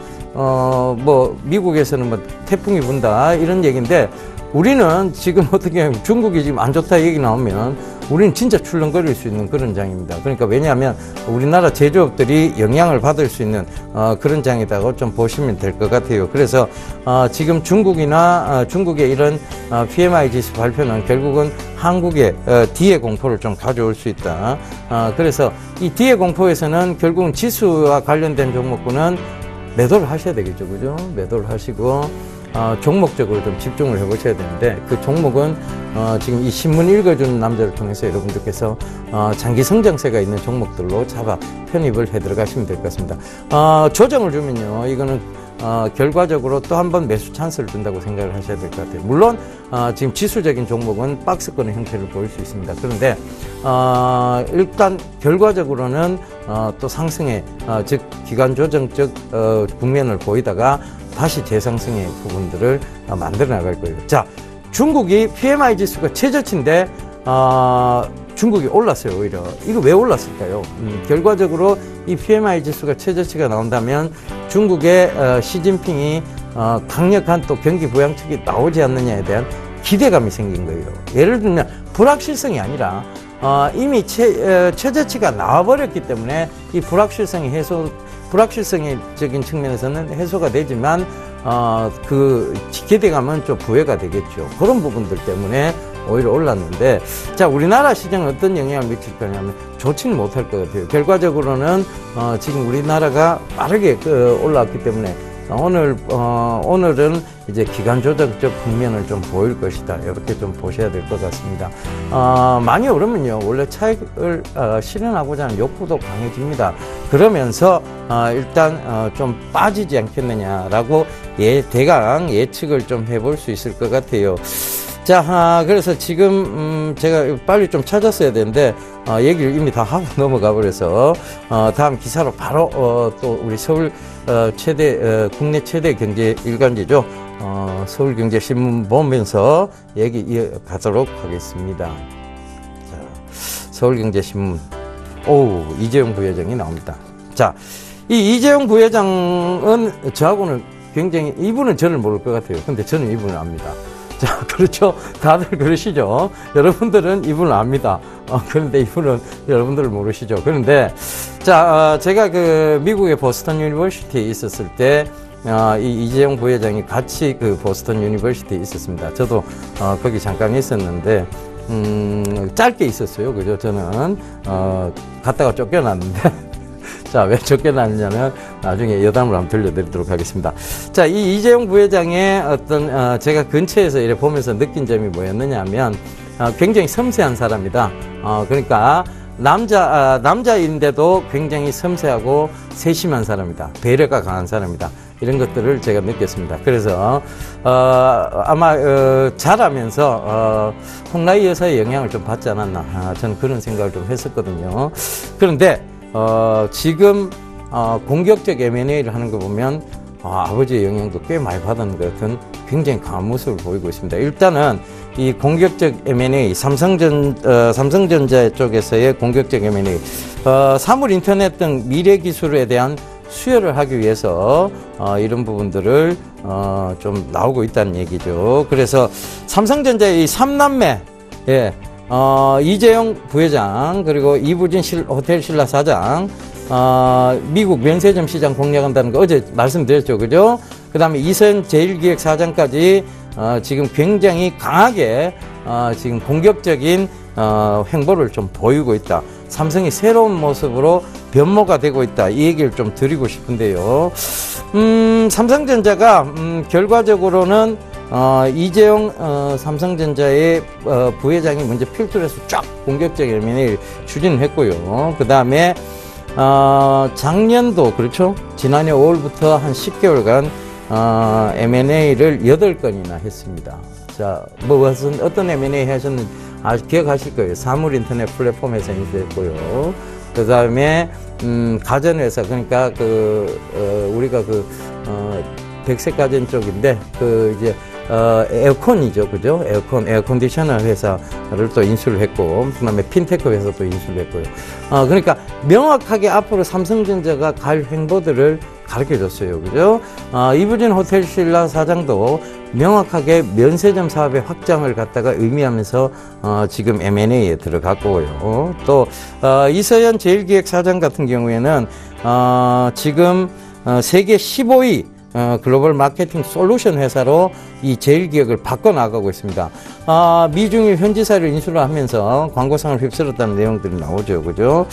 미국에서는 태풍이 분다, 이런 얘기인데, 우리는 지금 어떻게 하면 중국이 지금 안 좋다 얘기 나오면 우리는 진짜 출렁거릴 수 있는 그런 장입니다. 그러니까 왜냐하면 우리나라 제조업들이 영향을 받을 수 있는 그런 장이라고 좀 보시면 될 것 같아요. 그래서 지금 중국의 이런 PMI 지수 발표는 결국은 한국의 뒤에 공포를 좀 가져올 수 있다. 그래서 이 뒤에 공포에서는 결국은 지수와 관련된 종목군은 매도를 하셔야 되겠죠. 그죠? 매도를 하시고 종목적으로 좀 집중을 해보셔야 되는데, 그 종목은 지금 이 신문 읽어주는 남자를 통해서 여러분들께서 장기 성장세가 있는 종목들로 잡아 편입을 해 들어가시면 될 것 같습니다. 조정을 주면요, 이거는 결과적으로 또 한 번 매수 찬스를 준다고 생각을 하셔야 될 것 같아요. 물론 지금 지수적인 종목은 박스권의 형태를 보일 수 있습니다. 그런데 일단 결과적으로는 또 상승의 즉 기간 조정적 국면을 보이다가 다시 재상승의 부분들을 만들어 나갈 거예요. 자, 중국이 PMI 지수가 최저치인데 중국이 올랐어요. 오히려 이거 왜 올랐을까요? 결과적으로 이 PMI 지수가 최저치가 나온다면 중국의 시진핑이 강력한 또 경기 부양책이 나오지 않느냐에 대한 기대감이 생긴 거예요. 예를 들면 불확실성이 아니라 이미 최저치가 나와버렸기 때문에 이 불확실성적인 측면에서는 해소가 되지만 그 기대감은 좀 부회가 되겠죠. 그런 부분들 때문에 오히려 올랐는데, 자, 우리나라 시장은 어떤 영향을 미칠 거냐면 좋지는 못할 것 같아요. 결과적으로는 지금 우리나라가 빠르게 올라왔기 때문에 오늘은 이제 기간 조정적 국면을 좀 보일 것이다. 이렇게 좀 보셔야 될 것 같습니다. 많이 오르면요, 원래 차익을 실현하고자 하는 욕구도 강해집니다. 그러면서 일단 좀 빠지지 않겠느냐라고 대강 예측을 좀 해볼 수 있을 것 같아요. 자, 그래서 지금 제가 빨리 좀 찾았어야 되는데 얘기를 이미 다 하고 넘어가 버려서 다음 기사로 바로 또 우리 서울 국내 최대 경제 일간지죠. 서울경제신문 보면서 얘기 이어가도록 하겠습니다. 자, 서울경제신문. 이재용 부회장이 나옵니다. 자, 이 이재용 부회장은 저하고는 굉장히, 이분은 저를 모를 것 같아요. 근데 저는 이분을 압니다. 자, 그렇죠. 다들 그러시죠. 여러분들은 이분을 압니다. 그런데 이분은 여러분들을 모르시죠. 그런데, 자, 제가 미국의 보스턴 유니버시티에 있었을 때, 이 이재용 부회장이 같이 보스턴 유니버시티에 있었습니다. 저도, 거기 잠깐 있었는데, 짧게 있었어요. 그죠? 저는, 갔다가 쫓겨났는데. 자, 왜 쫓겨났냐면 나중에 여담을 한번 들려드리도록 하겠습니다. 자, 이 이재용 부회장의 어떤 제가 근처에서 이래 보면서 느낀 점이 뭐였느냐 하면 굉장히 섬세한 사람이다. 그러니까 남자인데도 굉장히 섬세하고 세심한 사람이다. 배려가 강한 사람이다. 이런 것들을 제가 느꼈습니다. 그래서 아마 자라면서 홍라희 여사의 영향을 좀 받지 않았나, 저는 그런 생각을 좀 했었거든요. 그런데 지금 공격적 M&A를 하는 거 보면 아버지의 영향도 꽤 많이 받은 것 같은 굉장히 강한 모습을 보이고 있습니다. 일단은 이 공격적 M&A, 삼성전자 쪽에서의 공격적 M&A, 사물 인터넷 등 미래 기술에 대한 수혈을 하기 위해서 이런 부분들을 좀 나오고 있다는 얘기죠. 그래서 삼성전자의 이 3남매, 예, 이재용 부회장, 그리고 이부진 호텔신라 사장, 미국 면세점 시장 공략한다는 거 어제 말씀드렸죠. 그죠? 그 다음에 이선 제일기획 사장까지 지금 굉장히 강하게 지금 공격적인 행보를 좀 보이고 있다. 삼성이 새로운 모습으로 변모가 되고 있다. 이 얘기를 좀 드리고 싶은데요. 삼성전자가 결과적으로는 이재용 삼성전자의 부회장이 먼저 필두를 해서 쫙 공격적인 M&A를 추진을 했고요. 그 다음에 작년도 그렇죠? 지난해 5월부터 한 10개월간 M&A를 8건이나 했습니다. 자, 어떤 M&A 하셨는지 아주 기억하실 거예요. 사물 인터넷 플랫폼에서 인수했고요. 그 다음에 가전회사, 그러니까 우리가 백색 가전 쪽인데 이제 에어컨이죠, 그죠? 에어컨디셔너 회사를 또 인수를 했고, 그 다음에 핀테크 회사도 인수를 했고요. 그러니까 명확하게 앞으로 삼성전자가 갈 행보들을 가르쳐 줬어요, 그죠? 이부진 호텔신라 사장도 명확하게 면세점 사업의 확장을 갖다가 의미하면서 지금 M&A에 들어갔고요. 또 이서연 제일기획 사장 같은 경우에는 지금 세계 15위 글로벌 마케팅 솔루션 회사로 이 제일기획을 바꿔나가고 있습니다. 미중일 현지사를 인수를 하면서 광고상을 휩쓸었다는 내용들이 나오죠. 그죠?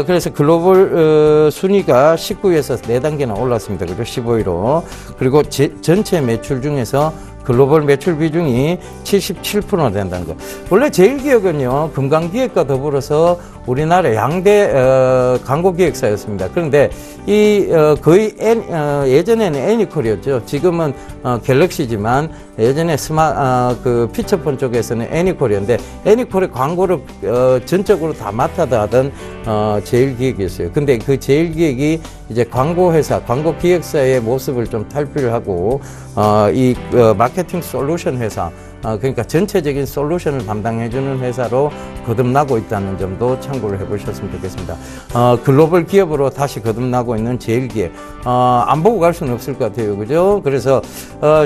그래서 글로벌 순위가 19위에서 4단계나 올랐습니다. 그죠? 15위로. 그리고 전체 매출 중에서 글로벌 매출 비중이 77%나 된다는 거. 원래 제일기획은요, 금강기획과 더불어서 우리나라 양대 광고기획사였습니다. 그런데 거의 예전에는 애니콜이었죠. 지금은 갤럭시지만 예전에 피처폰 쪽에서는 애니콜이었는데, 애니콜의 광고를 전적으로 다 맡아다 하던 제일기획이었어요. 근데 그 제일기획이 이제 광고회사, 광고기획사의 모습을 좀 탈피를 하고 마케팅 솔루션 회사, 그러니까 전체적인 솔루션을 담당해주는 회사로 거듭나고 있다는 점도 참고를 해보셨으면 좋겠습니다. 글로벌 기업으로 다시 거듭나고 있는 제일기획, 안 보고 갈 수는 없을 것 같아요. 그죠? 그래서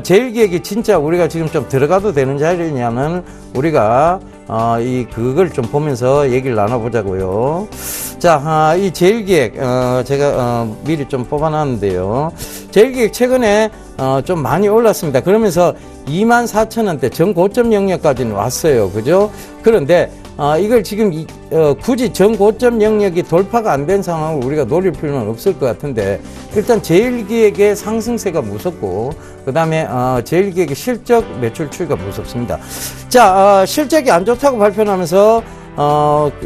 제일기획이 진짜 우리가 지금 좀 들어가도 되는 자리냐면 우리가 그걸 좀 보면서 얘기를 나눠보자고요. 자, 이 제일기획, 제가 미리 좀 뽑아놨는데요. 제일기획 최근에 좀 많이 올랐습니다. 그러면서 24,000원대 전고점 영역까지는 왔어요. 그죠? 그런데 이걸 지금 굳이 전고점 영역이 돌파가 안 된 상황을 우리가 노릴 필요는 없을 것 같은데, 일단 제일기획의 상승세가 무섭고, 그 다음에 제일기획의 실적 매출 추이가 무섭습니다. 자, 실적이 안 좋다고 발표하면서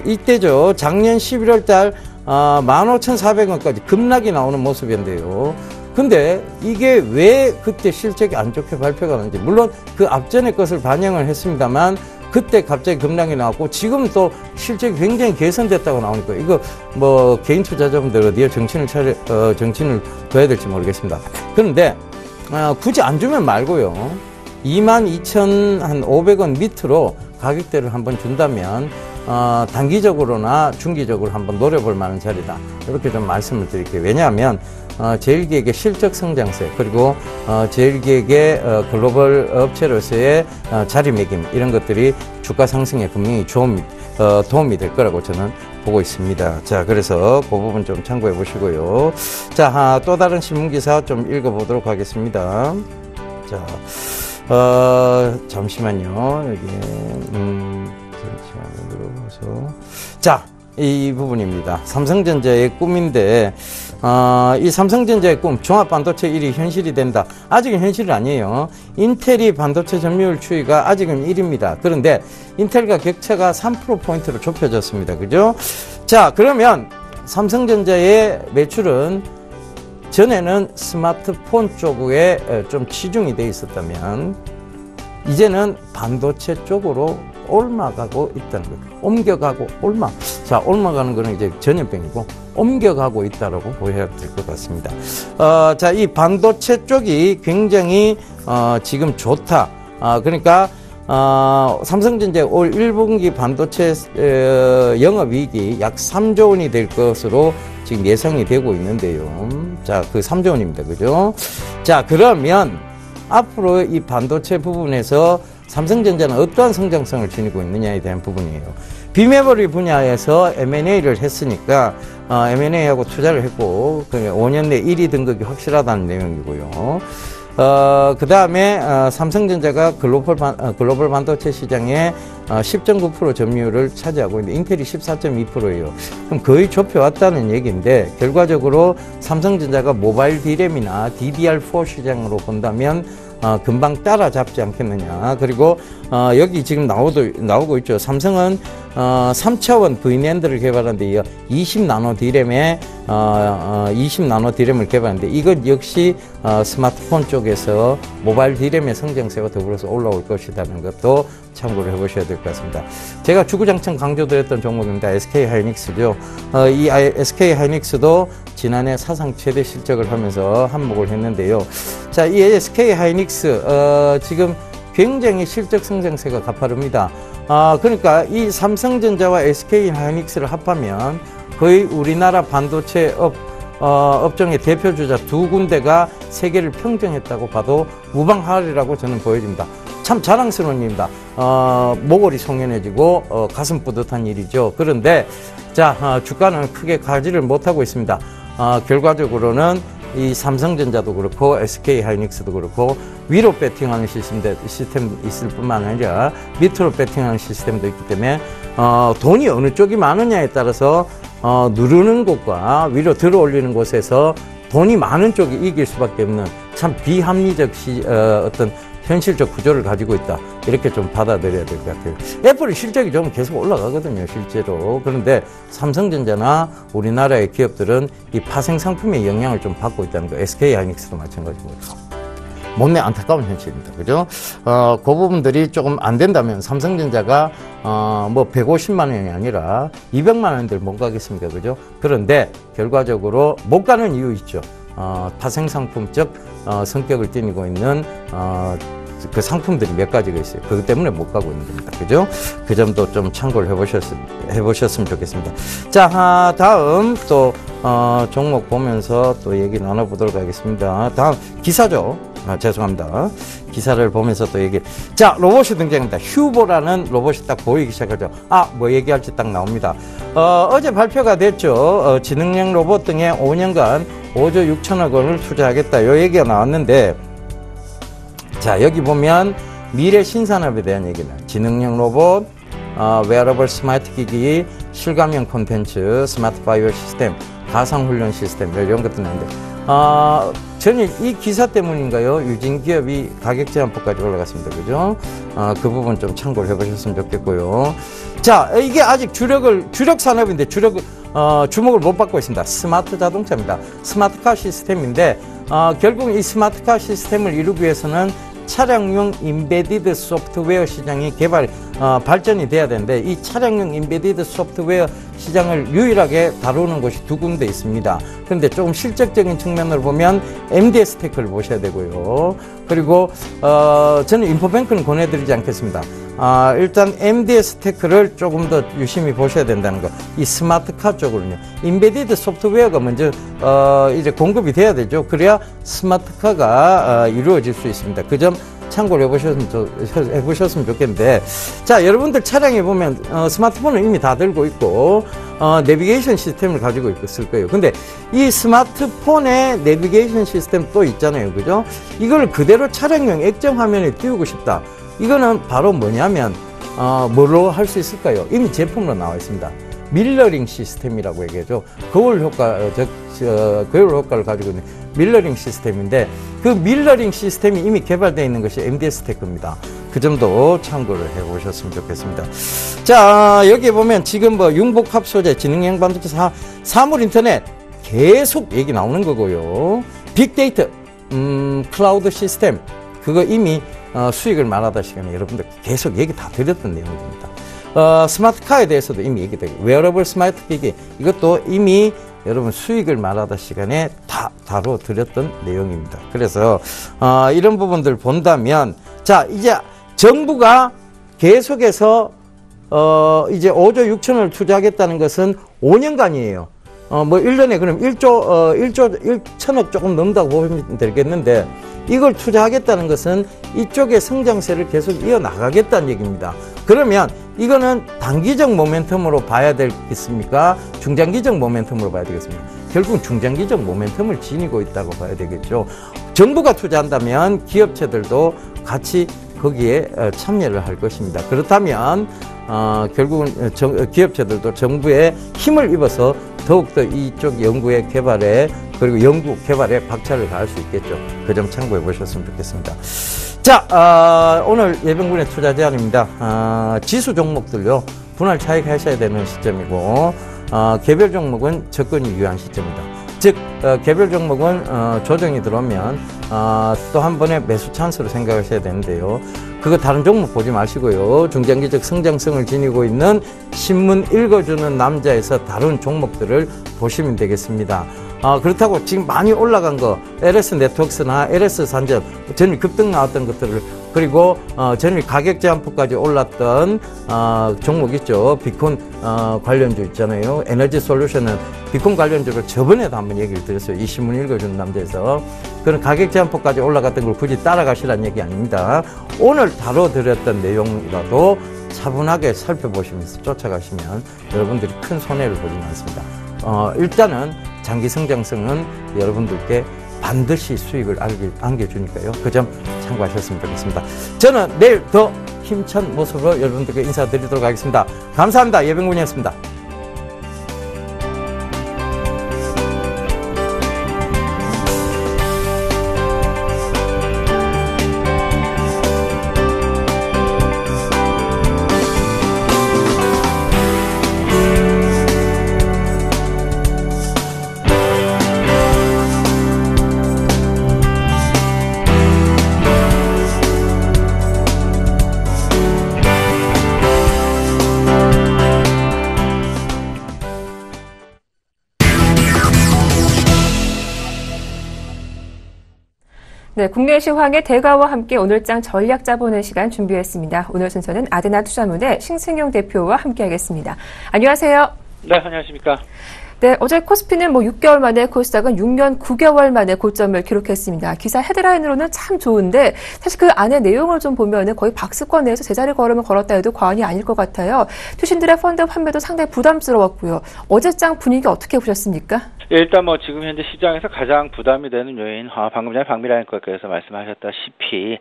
이때죠. 작년 11월 달 15,400원까지 급락이 나오는 모습인데요. 근데 이게 왜 그때 실적이 안 좋게 발표가 나는지, 물론 그 앞전의 것을 반영을 했습니다만 그때 갑자기 급락이 나왔고 지금 또 실적이 굉장히 개선됐다고 나오니까 이거 뭐 개인 투자자분들 어디에 정신을 둬야 될지 모르겠습니다. 그런데 굳이 안 주면 말고요, 22,500원 밑으로 가격대를 한번 준다면 단기적으로나 중기적으로 한번 노려볼 만한 자리다, 이렇게 좀 말씀을 드릴게요. 왜냐하면 제일기획의 실적 성장세, 그리고 제일기획의 글로벌 업체로서의 자리매김, 이런 것들이 주가 상승에 분명히 도움이 될 거라고 저는 보고 있습니다. 자, 그래서 그 부분 좀 참고해 보시고요. 자, 또 다른 신문기사 좀 읽어보도록 하겠습니다. 자, 잠시만요. 여기에 자, 이 부분입니다. 삼성전자의 꿈인데, 이 삼성전자의 꿈, 종합반도체 1위 현실이 된다. 아직은 현실이 아니에요. 인텔이 반도체 점유율 추이가 아직은 1위입니다. 그런데 인텔과 격차가 3%포인트로 좁혀졌습니다. 그죠? 자, 그러면 삼성전자의 매출은 전에는 스마트폰 쪽에 좀 치중이 돼 있었다면 이제는 반도체 쪽으로 옮아가고 있다는 거예요. 옮겨가고 자, 옮아가는 거는 이제 전염병이고 옮겨가고 있다라고 보여야 될 것 같습니다. 자, 이 반도체 쪽이 굉장히 지금 좋다. 그러니까 삼성전자 올 1분기 반도체 영업이익이 약 3조 원이 될 것으로 지금 예상이 되고 있는데요. 자, 그 3조 원입니다. 그죠? 자, 그러면 앞으로 이 반도체 부분에서 삼성전자는 어떠한 성장성을 지니고 있느냐에 대한 부분이에요. 비메모리 분야에서 M&A를 했으니까 M&A하고 투자를 했고 5년 내 1위 등극이 확실하다는 내용이고요. 그 다음에 삼성전자가 글로벌 반도체 시장의 10.9% 점유율을 차지하고 있는데 인텔이 14.2%예요. 그럼 거의 좁혀왔다는 얘기인데 결과적으로 삼성전자가 모바일 D램이나 DDR4 시장으로 본다면 금방 따라잡지 않겠느냐. 그리고 여기 지금 나오고 있죠. 삼성은 3차원 VNAND를 개발하는데 이어 20나노 D램에 20나노 D램을 개발하는데 이것 역시 스마트폰 쪽에서 모바일 D램의 성장세와 더불어서 올라올 것이라는 것도 참고를 해보셔야 될 것 같습니다. 제가 주구장창 강조드렸던 종목입니다. SK하이닉스죠. 이 SK하이닉스도 지난해 사상 최대 실적을 하면서 한몫을 했는데요. 자, 이 SK하이닉스 지금 굉장히 실적 성장세가 가파릅니다. 그러니까 이 삼성전자와 SK하이닉스를 합하면 거의 우리나라 반도체 업종의 대표주자 두 군데가 세계를 평정했다고 봐도 무방하리라고 저는 보여집니다. 참 자랑스러운 일입니다. 목걸이 송연해지고 가슴 뿌듯한 일이죠. 그런데 자, 주가는 크게 가지를 못하고 있습니다. 결과적으로는 이 삼성전자도 그렇고 SK하이닉스도 그렇고 위로 배팅하는 시스템 있을 뿐만 아니라 밑으로 배팅하는 시스템도 있기 때문에 돈이 어느 쪽이 많으냐에 따라서 누르는 곳과 위로 들어 올리는 곳에서 돈이 많은 쪽이 이길 수밖에 없는 참 비합리적 어떤 현실적 구조를 가지고 있다. 이렇게 좀 받아들여야 될 것 같아요. 애플이 실적이 좀 계속 올라가거든요, 실제로. 그런데 삼성전자나 우리나라의 기업들은 이 파생 상품의 영향을 좀 받고 있다는 거. SK하이닉스도 마찬가지고요. 못내 안타까운 현실입니다. 그죠? 그 부분들이 조금 안 된다면 삼성전자가 뭐 150만 원이 아니라 200만 원들 못 가겠습니까? 그죠? 그런데 결과적으로 못 가는 이유 있죠. 파생 상품적 성격을 띠고 있는 그 상품들이 몇 가지가 있어요. 그것 때문에 못 가고 있는 겁니다. 그죠? 그 점도 좀 참고를 해보셨으면 좋겠습니다. 자, 다음 또 종목 보면서 또 얘기 나눠보도록 하겠습니다. 다음 기사죠. 죄송합니다. 기사를 보면서 또 얘기. 자, 로봇이 등장합니다. 휴보라는 로봇이 딱 보이기 시작하죠. 뭐 얘기할지 딱 나옵니다. 어제 발표가 됐죠. 지능형 로봇 등에 5년간 5조 6천억 원을 투자하겠다. 요 얘기가 나왔는데, 자, 여기 보면 미래 신산업에 대한 얘기는 지능형 로봇, 웨어러블 스마트 기기, 실감형 콘텐츠, 스마트 바이오 시스템, 가상훈련 시스템 이런 것도 나오는데 저는 이 기사 때문인가요? 유진기업이 가격 제한폭까지 올라갔습니다. 그죠? 그 부분 좀 참고를 해보셨으면 좋겠고요. 자, 이게 아직 주력 산업인데 주목을 못 받고 있습니다. 스마트 자동차입니다. 스마트카 시스템인데 결국 이 스마트카 시스템을 이루기 위해서는 차량용 인베디드 소프트웨어 시장이 발전이 돼야 되는데 이 차량용 인베디드 소프트웨어 시장을 유일하게 다루는 곳이 두 군데 있습니다. 그런데 조금 실적적인 측면으로 보면 MDS 테크를 보셔야 되고요. 그리고 저는 인포뱅크는 권해드리지 않겠습니다. 일단 MDS 테크를 조금 더 유심히 보셔야 된다는 거. 이 스마트카 쪽으로는요. 인베디드 소프트웨어가 먼저 이제 공급이 돼야 되죠. 그래야 스마트카가 이루어질 수 있습니다. 그 점 참고를 해보셨으면 좋겠는데, 자, 여러분들 차량에 보면 스마트폰을 이미 다 들고 있고 내비게이션 시스템을 가지고 있을 거예요. 근데 이 스마트폰에 내비게이션 시스템 또 있잖아요. 그죠? 이걸 그대로 차량용 액정 화면에 띄우고 싶다. 이거는 바로 뭐냐면 뭐로 할 수 있을까요? 이미 제품으로 나와 있습니다. 밀러링 시스템이라고 얘기하죠. 거울 효과를 가지고 있는 밀러링 시스템인데 그 밀러링 시스템이 이미 개발되어 있는 것이 MDS 테크입니다. 그 점도 참고를 해보셨으면 좋겠습니다. 자, 여기 보면 지금 뭐 융복합 소재, 지능형 반도체, 사물 인터넷 계속 얘기 나오는 거고요. 빅데이터, 클라우드 시스템, 그거 이미 수익을 말하다 시간에 여러분들 계속 얘기 다 드렸던 내용입니다. 스마트카에 대해서도 이미 얘기되고, 웨어러블 스마트 기기, 이것도 이미 여러분 수익을 말하다 시간에 다 다뤄드렸던 내용입니다. 그래서 이런 부분들 본다면, 자, 이제 정부가 계속해서 이제 5조 6천을 투자하겠다는 것은 5년간이에요. 뭐 1년에 그럼 1천억 조금 넘는다고 보면 되겠는데, 이걸 투자하겠다는 것은 이쪽의 성장세를 계속 이어나가겠다는 얘기입니다. 그러면 이거는 단기적 모멘텀으로 봐야 되겠습니까? 중장기적 모멘텀으로 봐야 되겠습니까? 결국 중장기적 모멘텀을 지니고 있다고 봐야 되겠죠. 정부가 투자한다면 기업체들도 같이 거기에 참여를 할 것입니다. 그렇다면 결국은 기업체들도 정부의 힘을 입어서 더욱더 이쪽 연구의 개발에, 그리고 연구 개발에 박차를 가할 수 있겠죠. 그 점 참고해 보셨으면 좋겠습니다. 자, 오늘 예병군의 투자 제안입니다. 지수 종목들요, 분할 차익하셔야 되는 시점이고, 개별 종목은 접근이 유효한 시점입니다. 즉, 개별 종목은 조정이 들어오면 또 한 번의 매수 찬스로 생각하셔야 되는데요. 그거 다른 종목 보지 마시고요. 중장기적 성장성을 지니고 있는 신문 읽어주는 남자에서 다룬 종목들을 보시면 되겠습니다. 그렇다고 지금 많이 올라간 거, LS 네트워크스나 LS 산전, 전일 급등 나왔던 것들을, 그리고 전일 가격 제한폭까지 올랐던 종목 있죠. 비콘 관련주 있잖아요. 에너지 솔루션은 비콘 관련주를 저번에도 한번 얘기를 드렸어요. 이 신문 읽어주는 남자에서. 그런 가격 제한폭까지 올라갔던 걸 굳이 따라가시라는 얘기 아닙니다. 오늘 다뤄드렸던 내용이라도 차분하게 살펴보시면서 쫓아가시면 여러분들이 큰 손해를 보지는 않습니다. 일단은 장기 성장성은 여러분들께 반드시 수익을 안겨주니까요. 그 점 참고하셨으면 좋겠습니다. 저는 내일 더 힘찬 모습으로 여러분들께 인사드리도록 하겠습니다. 감사합니다. 예병군이었습니다. 네, 국내 시황의 대가와 함께 오늘장 전략 짜보는 시간 준비했습니다. 오늘 순서는 아드나 투자문의 신승용 대표와 함께하겠습니다. 안녕하세요. 네, 안녕하십니까. 네, 어제 코스피는 6개월 만에, 코스닥은 6년 9개월 만에 고점을 기록했습니다. 기사 헤드라인으로는 참 좋은데 사실 그 안에 내용을 좀 보면은 거의 박스권 내에서 제자리 걸음을 걸었다 해도 과언이 아닐 것 같아요. 투신들의 펀드 판매도 상당히 부담스러웠고요. 어제장 분위기 어떻게 보셨습니까? 예, 일단 지금 현재 시장에서 가장 부담이 되는 요인, 방금 전에 박미라님께서 말씀하셨다시피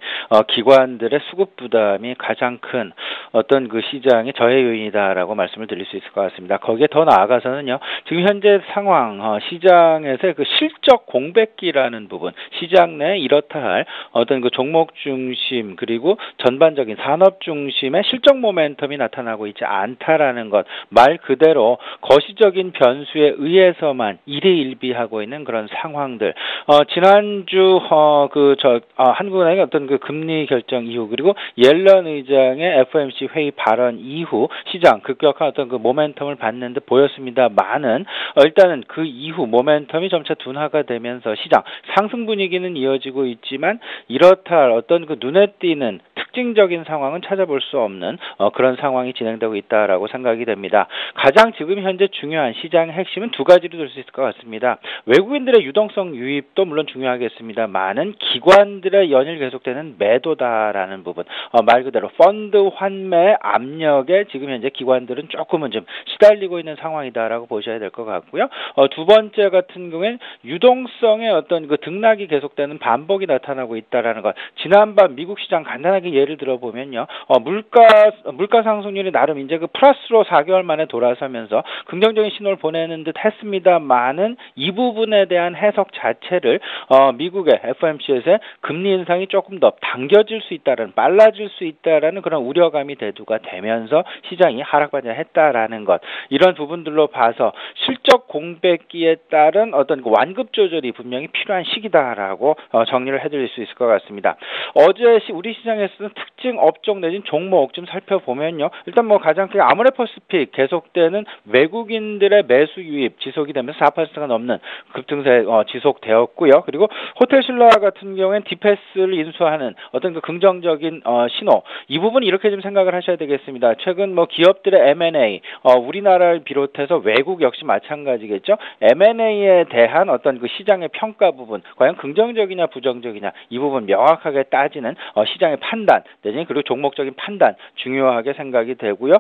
기관들의 수급 부담이 가장 큰 어떤 그 시장의 저해 요인이다라고 말씀을 드릴 수 있을 것 같습니다. 거기에 더 나아가서는요, 지금 현재 상황, 시장에서의 그 실적 공백기라는 부분, 시장 내 이렇다 할 어떤 그 종목 중심 그리고 전반적인 산업 중심의 실적 모멘텀이 나타나고 있지 않다라는 것, 말 그대로 거시적인 변수에 의해서만 일희일비하고 있는 그런 상황들. 지난주 한국은행의 어떤 그 금리 결정 이후, 그리고 옐런 의장의 FOMC 회의 발언 이후 시장 급격한 어떤 그 모멘텀을 받는 듯 보였습니다만은, 일단은 그 이후 모멘텀이 점차 둔화가 되면서 시장 상승 분위기는 이어지고 있지만 이렇다 할 어떤 그 눈에 띄는 특징적인 상황은 찾아볼 수 없는 그런 상황이 진행되고 있다라고 생각이 됩니다. 가장 지금 현재 중요한 시장의 핵심은 두 가지로 될 수 있을 것 같습니다. 외국인들의 유동성 유입도 물론 중요하겠습니다만은 기관들의 연일 계속되는 매도다라는 부분, 말 그대로 펀드 환매 압력에 지금 현재 기관들은 조금은 좀 시달리고 있는 상황이다라고 보셔야 될 것 같고요. 두 번째 같은 경우에는 유동성의 어떤 그 등락이 계속되는 반복이 나타나고 있다라는 것. 지난밤 미국 시장 간단하게 예를 들어보면요, 물가 상승률이 나름 이제 그 플러스로 4개월 만에 돌아서면서 긍정적인 신호를 보내는 듯 했습니다만은 이 부분에 대한 해석 자체를 미국의 FOMC에서의 금리 인상이 조금 더 당겨질 수 있다는, 빨라질 수 있다라는 그런 우려감이 대두가 되면서 시장이 하락반전했다라는 것, 이런 부분들로 봐서 실적 공백기에 따른 어떤 그 완급 조절이 분명히 필요한 시기다라고 정리를 해드릴 수 있을 것 같습니다. 어제 우리 시장에서는 특징 업종 내진 종목 좀 살펴보면요. 일단 뭐 가장 크게 아모레퍼시픽 계속되는 외국인들의 매수 유입 지속이 되면서 4%가 넘는 급등세 지속되었고요. 그리고 호텔신라 같은 경우엔 디패스를 인수하는 어떤 그 긍정적인 신호 이 부분 이렇게 좀 생각을 하셔야 되겠습니다. 최근 뭐 기업들의 M&A 우리나라를 비롯해서 외국 역시 마찬가지겠죠. M&A에 대한 어떤 그 시장의 평가 부분 과연 긍정적이냐 부정적이냐 이 부분 명확하게 따지는 시장의 판단 내지는 그리고 종목적인 판단 중요하게 생각이 되고요.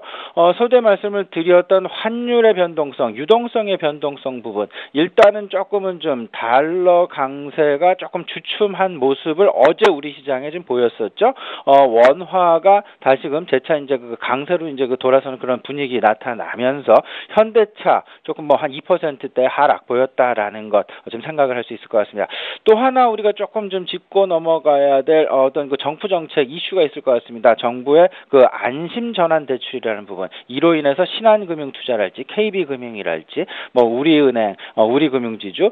서두에 말씀을 드렸던 환율의 변동성, 유동성의 변동성 부분 일단은 조금은 좀 달러 강세가 조금 주춤한 모습을 어제 우리 시장에 좀 보였었죠. 원화가 다시금 재차 이제 그 강세로 이제 그 돌아서는 그런 분위기 나타나면서 현대차 조금 뭐 한 2%대 하락 보였다라는 것 좀 생각을 할 수 있을 것 같습니다. 또 하나 우리가 조금 좀 짚고 넘어가야 될 어떤 그 정부 정책 이슈가 있을 것 같습니다. 정부의 그 안심 전환 대출이라는 부분 이로 인해서 신한금융투자랄지 KB금융이랄지 뭐 우리은행, 우리금융지주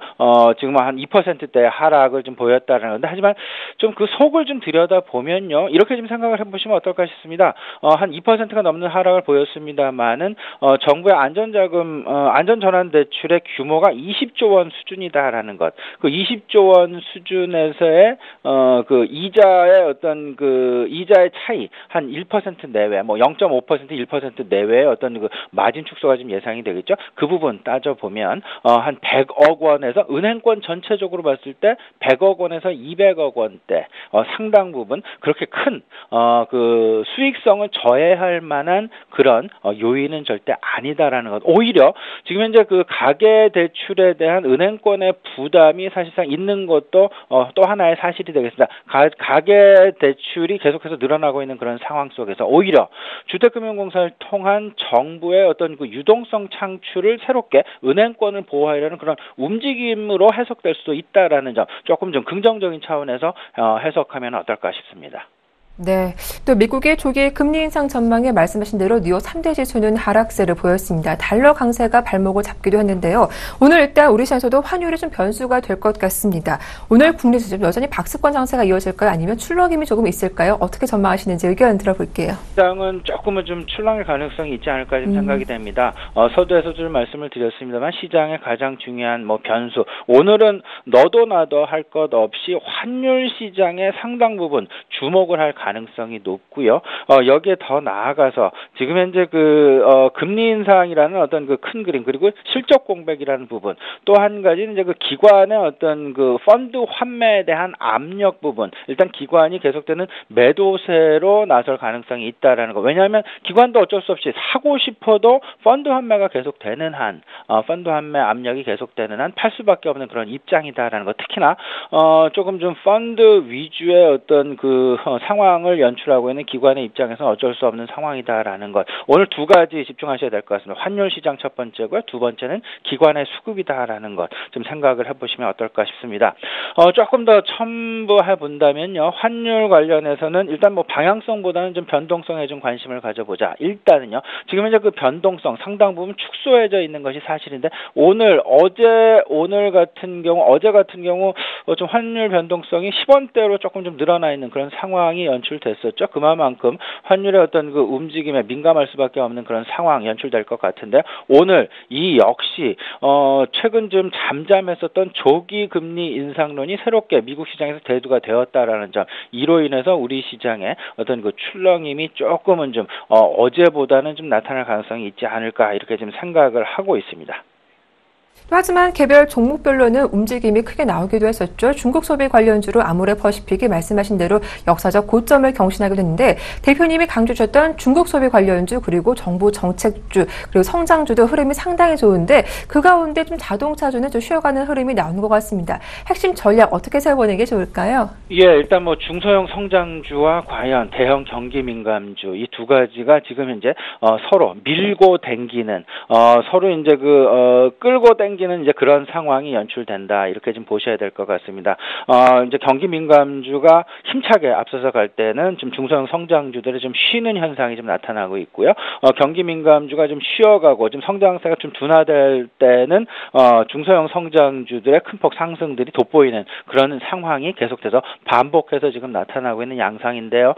지금 한 2%대 하락을 좀 보였다는 건데 하지만 좀 그 속을 좀 들여다 보면요 이렇게 좀 생각을 해보시면 어떨까 싶습니다. 한 2%가 넘는 하락을 보였습니다만은 정부의 안전자금 안전전환 대출의 규모가 20조 원 수준이다라는 것. 그 20조 원 수준에서의 그 이자의 어떤 그 이자의 차이 한 1% 내외, 뭐 0.5% 1% 내외의 어떤 그 마진 축소가 좀 예상이 되겠죠. 그 부분 따져 보면 한 100억 원에서 은행권 전체적으로 봤을 때 100억 원에서 200억 원대 상당 부분 그렇게 큰 그 수익성을 저해할 만한 그런 요인은 절대 아니다라는 것. 오히려 지금 현재 그 가계 대출에 대한 은행권의 부담이 사실상 있는 것도 또 하나의 사실이 되겠습니다. 가계 대출이 계속해서 늘어나고 있는 그런 상황 속에서 오히려 주택금융공사를 통한 정부의 어떤 그 유동성 창출을 새롭게 은행권을 보호하려는 그런 움직임으로 해석될 수도 있다라는 점 조금 좀 긍정적인 차원에서 해석하면 어떨까 싶습니다. 네. 또 미국의 조기 금리 인상 전망에 말씀하신 대로 뉴욕 3대 지수는 하락세를 보였습니다. 달러 강세가 발목을 잡기도 했는데요. 오늘 일단 우리 시장에서도 환율이 좀 변수가 될 것 같습니다. 오늘 국내 지수 여전히 박스권 장세가 이어질까요? 아니면 출렁임이 조금 있을까요? 어떻게 전망하시는지 의견 들어볼게요. 시장은 조금은 좀 출렁일 가능성이 있지 않을까 좀 생각이 됩니다. 서두에서 좀 말씀을 드렸습니다만 시장의 가장 중요한 뭐 변수 오늘은 너도 나도 할 것 없이 환율 시장의 상당 부분 주목을 할 가능성이 높고요. 여기에 더 나아가서 지금 현재 그 금리 인상이라는 어떤 그 큰 그림 그리고 실적 공백이라는 부분 또 한 가지는 이제 그 기관의 어떤 그 펀드 환매에 대한 압력 부분 일단 기관이 계속되는 매도세로 나설 가능성이 있다라는 거. 왜냐하면 기관도 어쩔 수 없이 사고 싶어도 펀드 환매가 계속되는 한 펀드 환매 압력이 계속되는 한 팔 수밖에 없는 그런 입장이다라는 거. 특히나 조금 좀 펀드 위주의 어떤 그 상황을 연출하고 있는 기관의 입장에서는 어쩔 수 없는 상황이다라는 것. 오늘 두 가지 집중하셔야 될 것 같습니다. 환율 시장 첫 번째고요. 두 번째는 기관의 수급이다라는 것. 좀 생각을 해보시면 어떨까 싶습니다. 조금 더 첨부해 본다면요. 환율 관련해서는 일단 뭐 방향성보다는 좀 변동성에 좀 관심을 가져보자. 일단은요. 지금 현재 그 변동성 상당 부분 축소해져 있는 것이 사실인데 어제 같은 경우 좀 환율 변동성이 10원대로 조금 좀 늘어나 있는 그런 상황이 연출됐었죠. 그만큼 환율의 어떤 그 움직임에 민감할 수밖에 없는 그런 상황 연출될 것 같은데 오늘 이 역시 최근 좀 잠잠했었던 조기 금리 인상론이 새롭게 미국 시장에서 대두가 되었다라는 점 이로 인해서 우리 시장에 어떤 그 출렁임이 조금은 좀 어제보다는 좀 나타날 가능성이 있지 않을까 이렇게 지금 생각을 하고 있습니다. 하지만 개별 종목별로는 움직임이 크게 나오기도 했었죠. 중국 소비 관련주로 아모레퍼시픽이 말씀하신 대로 역사적 고점을 경신하게 됐는데 대표님이 강조 주셨던 중국 소비 관련주 그리고 정부 정책주 그리고 성장주도 흐름이 상당히 좋은데 그 가운데 좀 자동차주는 좀 쉬어가는 흐름이 나오는 것 같습니다. 핵심 전략 어떻게 세워보는 게 좋을까요? 예, 일단 뭐 중소형 성장주와 과연 대형 경기 민감주 이 두 가지가 지금 현재 서로 밀고 당기는 서로 이제 끌고 땡기는 이제 그런 상황이 연출된다. 이렇게 좀 보셔야 될 것 같습니다. 이제 경기 민감주가 힘차게 앞서서 갈 때는 좀 중소형 성장주들이 좀 쉬는 현상이 좀 나타나고 있고요. 경기 민감주가 좀 쉬어가고 좀 성장세가 좀 둔화될 때는 중소형 성장주들의 큰 폭 상승들이 돋보이는 그런 상황이 계속해서 반복해서 지금 나타나고 있는 양상인데요.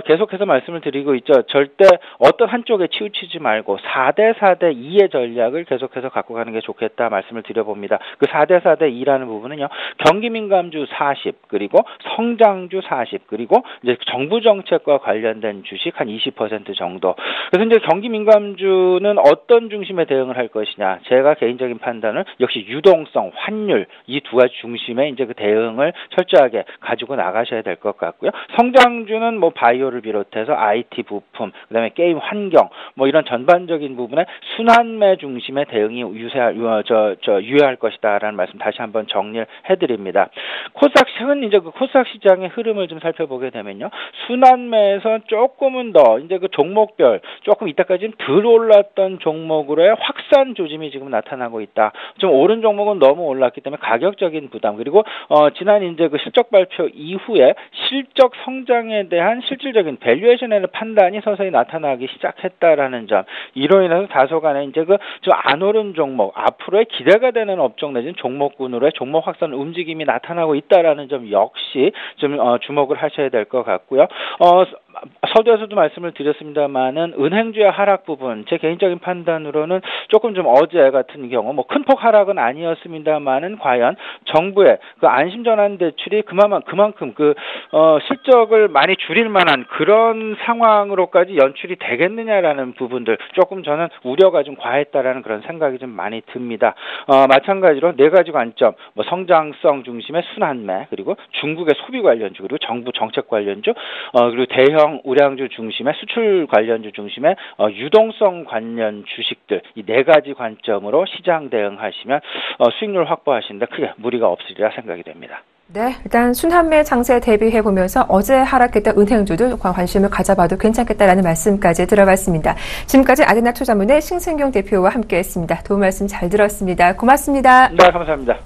계속해서 말씀을 드리고 있죠. 절대 어떤 한쪽에 치우치지 말고 4대4대2의 전략을 계속해서 갖고 가는 게 좋겠다 말씀을 드려봅니다. 그 4대4대2라는 부분은요. 경기 민감주 40, 그리고 성장주 40, 그리고 이제 정부 정책과 관련된 주식 한 20% 정도. 그래서 이제 경기 민감주는 어떤 중심에 대응을 할 것이냐. 제가 개인적인 판단은 역시 유동성, 환율 이 두 가지 중심에 이제 그 대응을 철저하게 가지고 나가셔야 될 것 같고요. 성장주는 뭐 바이오를 비롯해서 IT 부품, 그다음에 게임 환경 뭐 이런 전반적인 부분에 순환매 중심의 대응이 유효할 것이다라는 말씀 다시 한번 정리를 해드립니다. 코스닥 최근 이제 그 코스닥 시장의 흐름을 좀 살펴보게 되면요, 순환매에서 조금은 더 이제 그 종목별 조금 이때까지는 덜 올랐던 종목으로의 확산 조짐이 지금 나타나고 있다. 좀 오른 종목은 너무 올랐기 때문에 가격적인 부담, 그리고 지난 이제 그 실적 발표 이후에 실적 성장에 대한 실질적인 밸류에이션에 대한 판단이 서서히 나타나기 시작했다라는 점, 이로 인해서 다소간에 이제 그 좀 안 오른 종목, 앞으로의 기대가 되는 업종 내지는 종목군으로의 종목 확산 움직임이 나타나고 있다라는 점 역시 좀 주목을 하셔야 될 것 같고요. 서두에서도 말씀을 드렸습니다만은 은행주의 하락 부분, 제 개인적인 판단으로는 조금 좀 어제 같은 경우 뭐 큰 폭 하락은 아니었습니다만은 과연 정부의 그 안심전환 대출이 그만큼 실적을 많이 줄일 만한 그런 상황으로까지 연출이 되겠느냐라는 부분들 조금 저는 우려가 좀 과했다라는 그런 생각이 좀 많이 듭니다. 마찬가지로 네 가지 관점, 뭐 성장성 중심의 순환매, 그리고 중국의 소비 관련주, 그리고 정부 정책 관련주, 그리고 대형 우량주 중심의 수출 관련주 중심의 유동성 관련 주식들, 이 네 가지 관점으로 시장 대응하시면 수익률 확보하시는데 크게 무리가 없으리라 생각이 됩니다. 네, 일단 순환매 장세 대비해 보면서 어제 하락했던 은행주들 관심을 가져봐도 괜찮겠다라는 말씀까지 들어봤습니다. 지금까지 아데나 투자문의 신승경 대표와 함께했습니다. 도움 말씀 잘 들었습니다. 고맙습니다. 네, 감사합니다.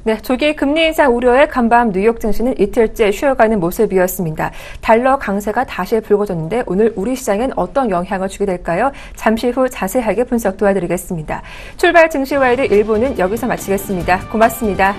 네, 조기 금리 인상 우려에 간밤 뉴욕 증시는 이틀째 쉬어가는 모습이었습니다. 달러 강세가 다시 불거졌는데 오늘 우리 시장엔 어떤 영향을 주게 될까요? 잠시 후 자세하게 분석 도와드리겠습니다. 출발 증시와일드 1부는 여기서 마치겠습니다. 고맙습니다.